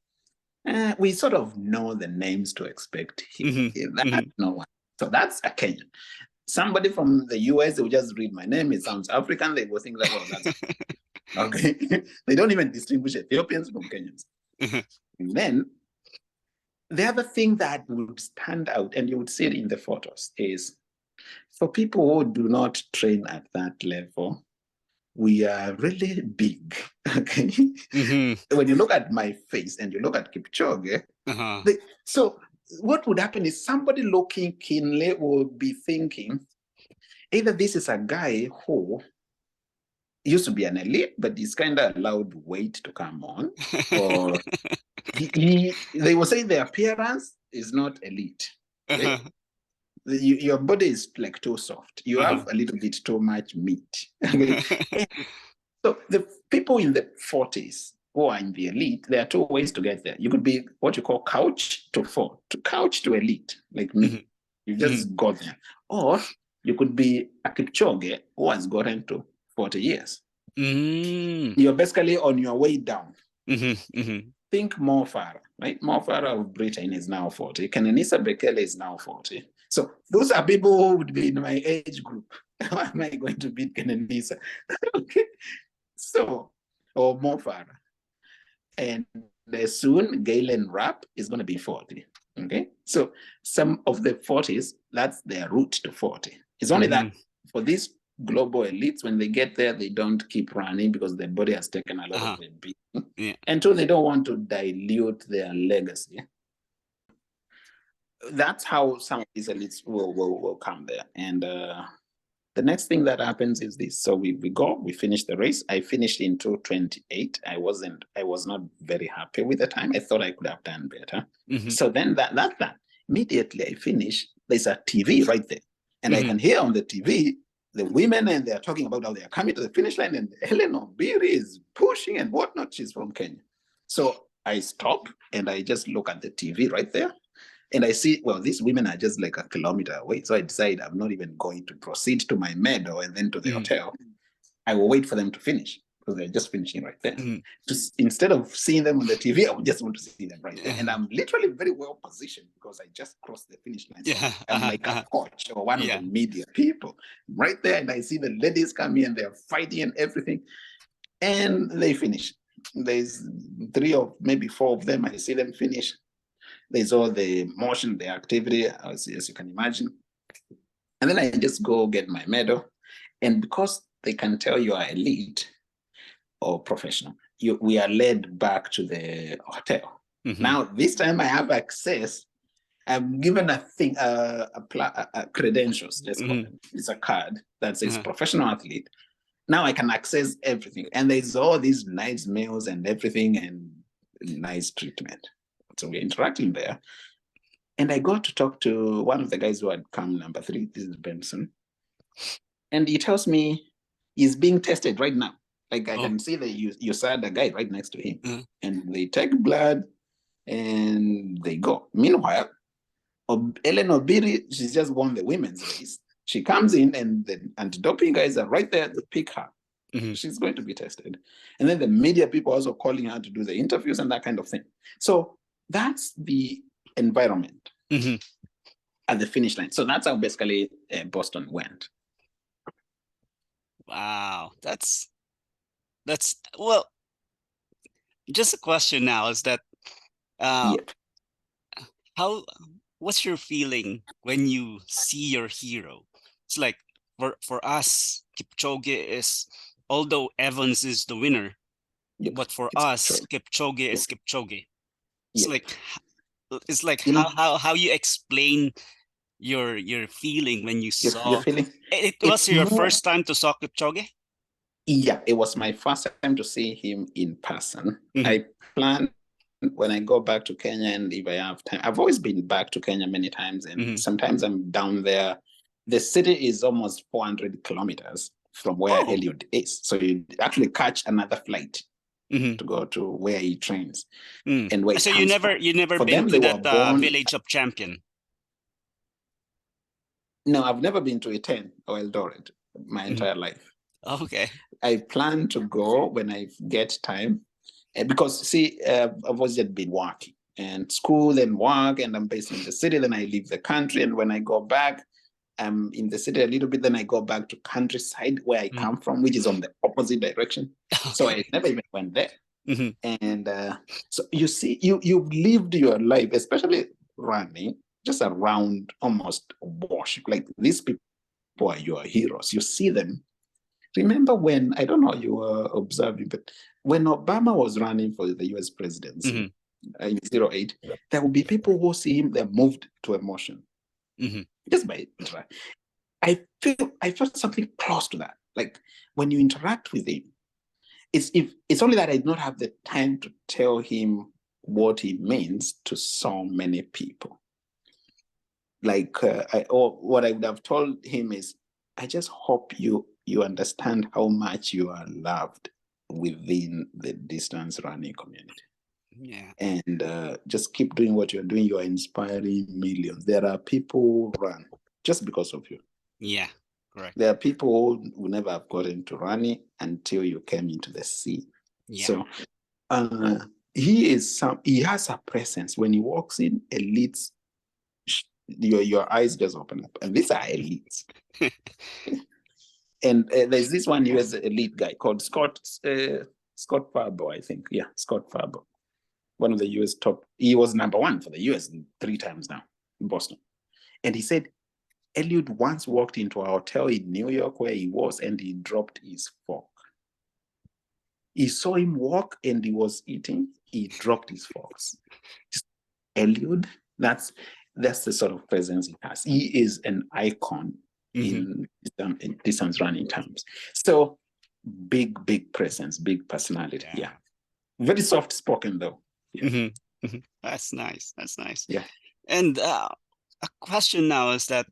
we sort of know the names to expect here. No one. So that's a Kenyan. Somebody from the US, they will just read my name. It sounds African. They will think that, that's okay. They don't even distinguish Ethiopians from Kenyans. And then the other thing that would stand out, and you would see it in the photos, is for people who do not train at that level, we are really big. Okay. When you look at my face and you look at Kipchoge, so what would happen is somebody looking keenly will be thinking either this is a guy who used to be an elite, but he's kind of allowed weight to come on, or they will say the appearance is not elite. Okay? Your body is like too soft. You have a little bit too much meat. Okay? So the people in the 40s who are in the elite, there are two ways to get there. You could be what you call couch to elite, like me. You just got there. Or you could be a Kipchoge who has gotten to 40 years. You're basically on your way down. Think Mo Farah, right? Mo Farah of Britain is now 40. Kenenisa Bekele is now 40. So those are people who would be in my age group. How am I going to beat Kenenisa? Okay. So, or Mo Farah. And soon Galen Rapp is going to be 40. Okay. So some of the 40s, that's their route to 40. It's only that for these global elites, when they get there, they don't keep running because their body has taken a lot of the beating. And so they don't want to dilute their legacy. That's how some of these elites will come there. And the next thing that happens is this. So we finish the race. I finished in 2:28. I was not very happy with the time. I thought I could have done better. So then that immediately I finish, there's a TV right there. And I can hear on the TV the women, and they're talking about how they're coming to the finish line, and Helen Obiri is pushing and whatnot. She's from Kenya. So I stop and I just look at the TV right there. And I see, well, these women are just like a kilometer away. So I decide I'm not even going to proceed to my meadow and then to the hotel. I will wait for them to finish because they're just finishing right there. Just instead of seeing them on the TV, I would just want to see them right there. And I'm literally very well positioned because I just crossed the finish line. So I'm like a coach or one of the media people right there. And I see the ladies coming and they're fighting and everything. And they finish. There's 3 or maybe 4 of them. I see them finish. There's all the motion, the activity, as you can imagine. And then I just go get my medal. And because they can tell you are elite or professional, we are led back to the hotel. Now, this time I have access. I'm given a thing, credentials, let's call them. It's a card that says professional athlete. Now I can access everything. And there's all these nice meals and everything and nice treatment. So we're interacting there. And I got to talk to one of the guys who had come, number 3, this is Benson. And he tells me he's being tested right now. Like I can see the USADA guy right next to him. And they take blood and they go. Meanwhile, Ellen Obiri, she's just won the women's race. She comes in and the anti-doping guys are right there to pick her. She's going to be tested. And then the media people also calling her to do the interviews and that kind of thing. So that's the environment at the finish line. So that's how basically Boston went. Wow, that's well. Just a question now is that what's your feeling when you see your hero? It's like for us, Kipchoge is, although Evans is the winner, but for us, Kipchoge is Kipchoge. It's like how you explain your feeling when you saw your feeling. It was your first time to saw Kipchoge? Yeah, it was my first time to see him in person. I plan when I go back to Kenya, and if I have time, I've always been back to Kenya many times, and sometimes I'm down there. The city is almost 400 kilometers from where Eliud is. So you actually catch another flight to go to where he trains. And where so you never been to that village of Champion? No, I've never been to Iten or Eldoret my entire life. Okay. I plan to go when I get time. Because see, I've always just been working and school and work, and I'm based in the city. Then I leave the country, and when I go back, I'm in the city a little bit. Then I go back to countryside where I come from, which is on the opposite direction. Okay. So I never even went there. And so you see, you've lived your life, especially running, just around almost worship. Like these people are your heroes. You see them. Remember when, I don't know you were observing, but when Obama was running for the US presidency in 08, there will be people who see him, they're moved to emotion. Just by interact. I felt something close to that. Like when you interact with him, it's only that I did not have the time to tell him what he means to so many people. Like what I would have told him is, I just hope you understand how much you are loved within the distance running community. Yeah. And just keep doing what you're doing. You are inspiring millions. There are people who run just because of you. Yeah, correct. There are people who never have gotten to running until you came into the sea. Yeah. So he has a presence. When he walks in, elites, your eyes just open up. And these are elites. And there's this one US elite guy called Scott Farbo, I think. Yeah, Scott Farbo. One of the US top. He was number 1 for the US 3 times now in Boston. And he said, Eliud once walked into a hotel in New York where he was, and he dropped his fork. He saw him walk and he was eating. He dropped his forks. Eliud, that's the sort of presence he has. He is an icon in distance running terms. So big presence, big personality. Yeah. Very soft spoken though. Yeah. That's nice. That's nice. Yeah. And a question now is that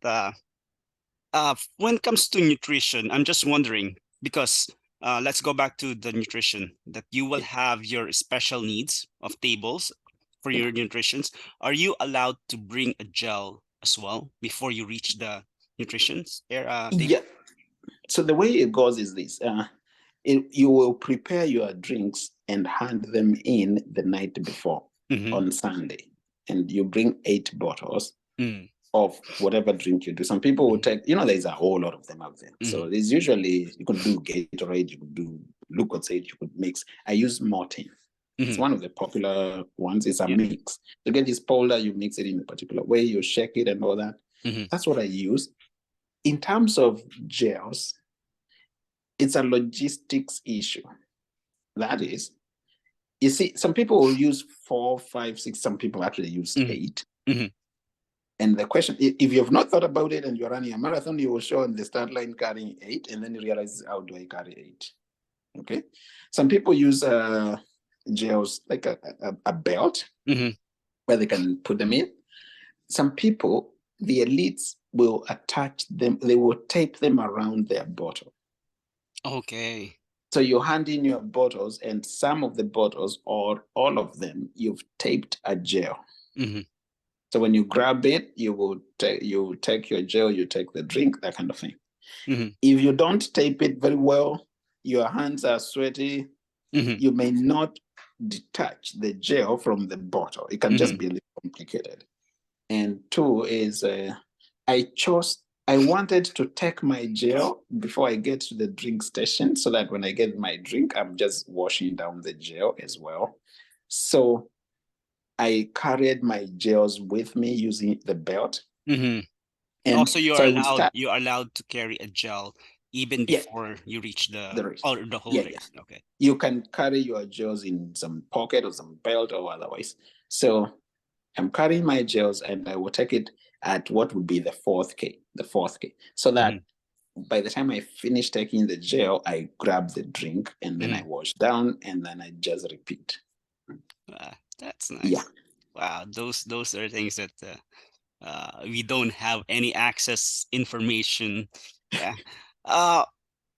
when it comes to nutrition, I'm just wondering, because let's go back to the nutrition, that you will have your special needs of tables for your nutritions. Are you allowed to bring a gel as well before you reach the nutritions table? Yeah. So the way it goes is this. You will prepare your drinks and hand them in the night before on Sunday. And you bring 8 bottles of whatever drink you do. Some people will take, there's a whole lot of them out there. So there's usually, you could do Gatorade, you could do Lucozade, you could mix. I use Mortin. It's one of the popular ones. It's a mix. You get this powder, you mix it in a particular way, you shake it and all that. That's what I use. in terms of jails, it's a logistics issue. That is, you see, some people will use 4, 5, 6. Some people actually use 8. And the question, if you have not thought about it and you're running a marathon, you will show on the start line carrying 8, and then you realize, how do I carry 8? Okay. Some people use gels like a belt where they can put them in. Some people, the elites, will attach them, they will tape them around their bottle. Okay. So you hand in your bottles, and some of the bottles, or all of them, you've taped a gel. So when you grab it, you take your gel, you take the drink, that kind of thing. If you don't tape it very well, your hands are sweaty, you may not detach the gel from the bottle. It can just be a little complicated. And 2 is I wanted to take my gel before I get to the drink station, so that when I get my drink, I'm just washing down the gel as well. So I carried my gels with me using the belt. And also, you're allowed to carry a gel even before you reach the race. Or the whole race. Okay. You can carry your gels in some pocket or some belt or otherwise. So I'm carrying my gels, and I will take it at what would be the 4th K, so that by the time I finish taking the gel, I grab the drink, and then I wash down, and then I just repeat. That's nice. Yeah. Wow, those are things that we don't have any access information. Yeah.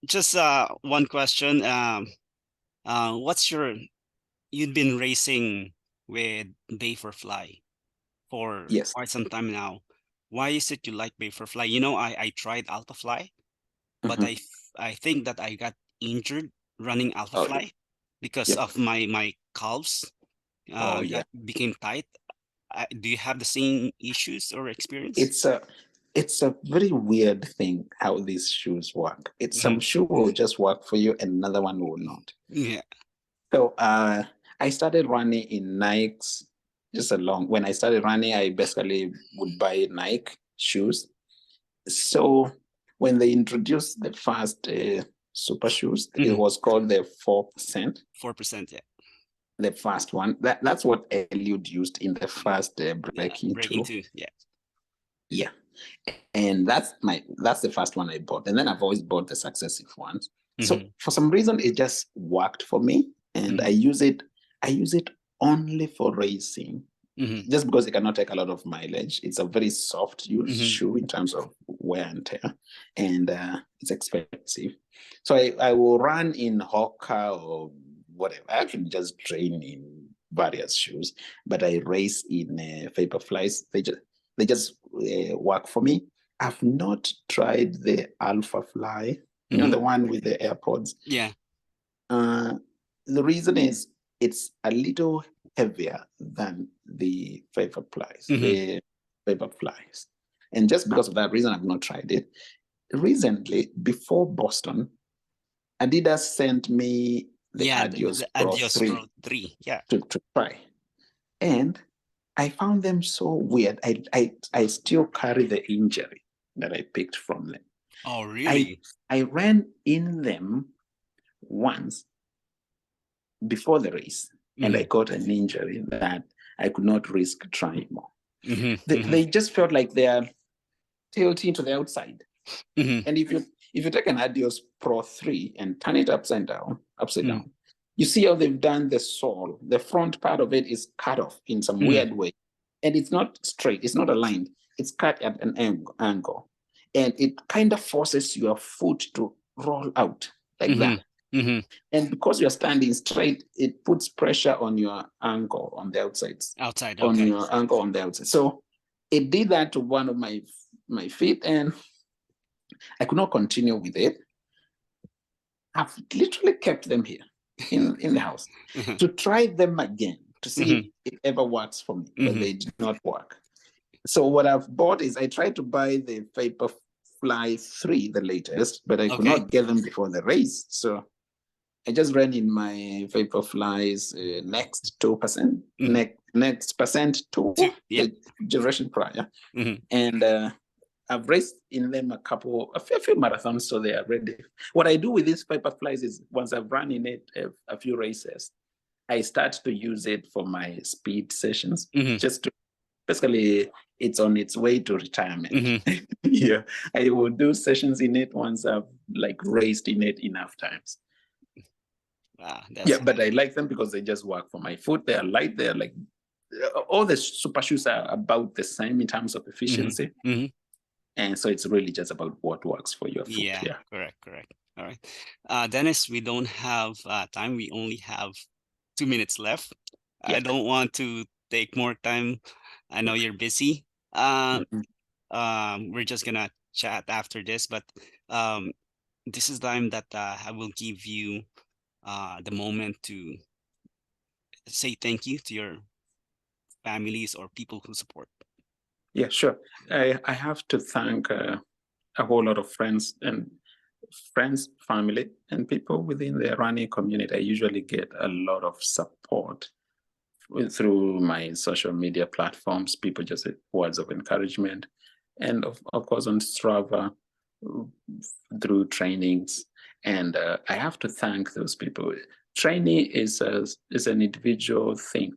Just one question. You've been racing with Vaporfly for quite some time now. Why is it you like Vaporfly? You know, I tried AlphaFly, but I think that I got injured running AlphaFly because of my calves that became tight. Do you have the same issues or experience? It's a very weird thing how these shoes work. Some shoe will just work for you, and another one will not. Yeah. So I started running in Nikes when I started running, I basically would buy Nike shoes. So when they introduced the first super shoes, it was called the 4%. 4%, yeah. The first one. That's what Eliud used in the first breaking two. Yeah. Yeah. And that's the first one I bought. And then I've always bought the successive ones. So for some reason, it just worked for me. And I use it only for racing. Just because it cannot take a lot of mileage. It's a very soft shoe in terms of wear and tear. And it's expensive. So I will run in Hoka or whatever. I actually just train in various shoes, but I race in Vaporflies. They just work for me. I've not tried the Alpha Fly, you know, the one with the AirPods. Yeah. The reason is it's a little heavier than the Vaporflies. The Vaporflies. And just because of that reason, I've not tried it. Recently, before Boston, Adidas sent me the Adios Pro 3, to try. And I found them so weird. I still carry the injury that I picked from them. Oh, really? I ran in them once before the race, and I got an injury that I could not risk trying more. They just felt like they are tilting to the outside. And if you take an Adios Pro 3 and turn it upside down, you see how they've done the sole. The front part of it is cut off in some weird way. And it's not straight, it's not aligned. It's cut at an angle. And it kind of forces your foot to roll out like that. And because you're standing straight, it puts pressure on your ankle on the outside. On your ankle on the outside. So it did that to one of my feet, and I could not continue with it. I've literally kept them here in the house to try them again to see if it ever works for me, but they did not work. So what I've bought is I tried to buy the Vaporfly 3, the latest, but I could not get them before the race. So I just ran in my Vaporflies next 2%, next percent 2, the generation prior. And I've raced in them a few marathons, so they are ready. What I do with these paper flies is once I've run in it a few races, I start to use it for my speed sessions, just to basically it's on its way to retirement. Yeah, I will do sessions in it once I've like raced in it enough times. Wow, Yeah, but I like them because they just work for my foot. They are light. They are like all the super shoes are about the same in terms of efficiency. And so it's really just about what works for your foot. Yeah, correct. All right. Dennis, we don't have time. We only have 2 minutes left. I don't want to take more time. I know you're busy. We're just gonna chat after this, but this is the time that I will give you the moment to say thank you to your families or people who support. Yeah, sure. I have to thank a whole lot of friends, family, and people within the running community. I usually get a lot of support through my social media platforms. People just say words of encouragement, and of course on Strava through trainings. And I have to thank those people. Training is an individual thing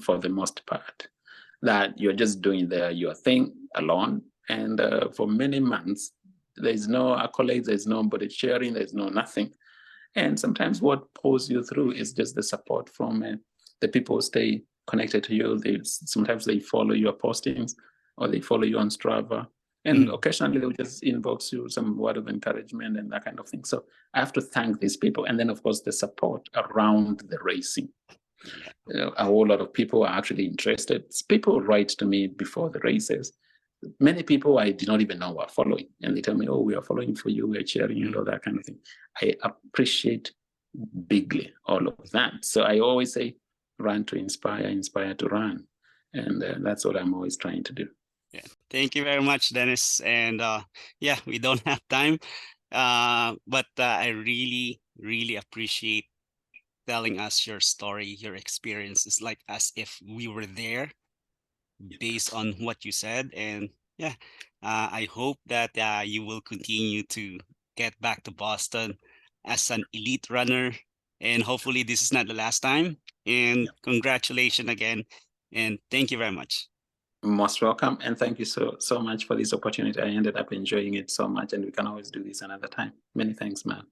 for the most part, that you're just doing your thing alone. And for many months, there's no accolades, there's nobody cheering, there's no nothing. And sometimes what pulls you through is just the support from the people who stay connected to you. Sometimes they follow your postings or they follow you on Strava. And occasionally they'll just inbox you some word of encouragement and that kind of thing. So I have to thank these people. And then, of course, the support around the racing. A whole lot of people are actually interested. People write to me before the races. Many people I did not even know were following, and they tell me, "Oh, we are following for you, we are cheering," and all that kind of thing. I appreciate bigly all of that. So I always say, "Run to inspire, inspire to run," and that's what I'm always trying to do. Yeah, thank you very much, Dennis. And yeah, we don't have time, but I really appreciate telling us your story, your experience. It's like as if we were there based on what you said. And yeah, I hope that you will continue to get back to Boston as an elite runner. And hopefully this is not the last time. And congratulations again. And thank you very much. Most welcome. And thank you so much for this opportunity. I ended up enjoying it so much, and we can always do this another time. Many thanks, man.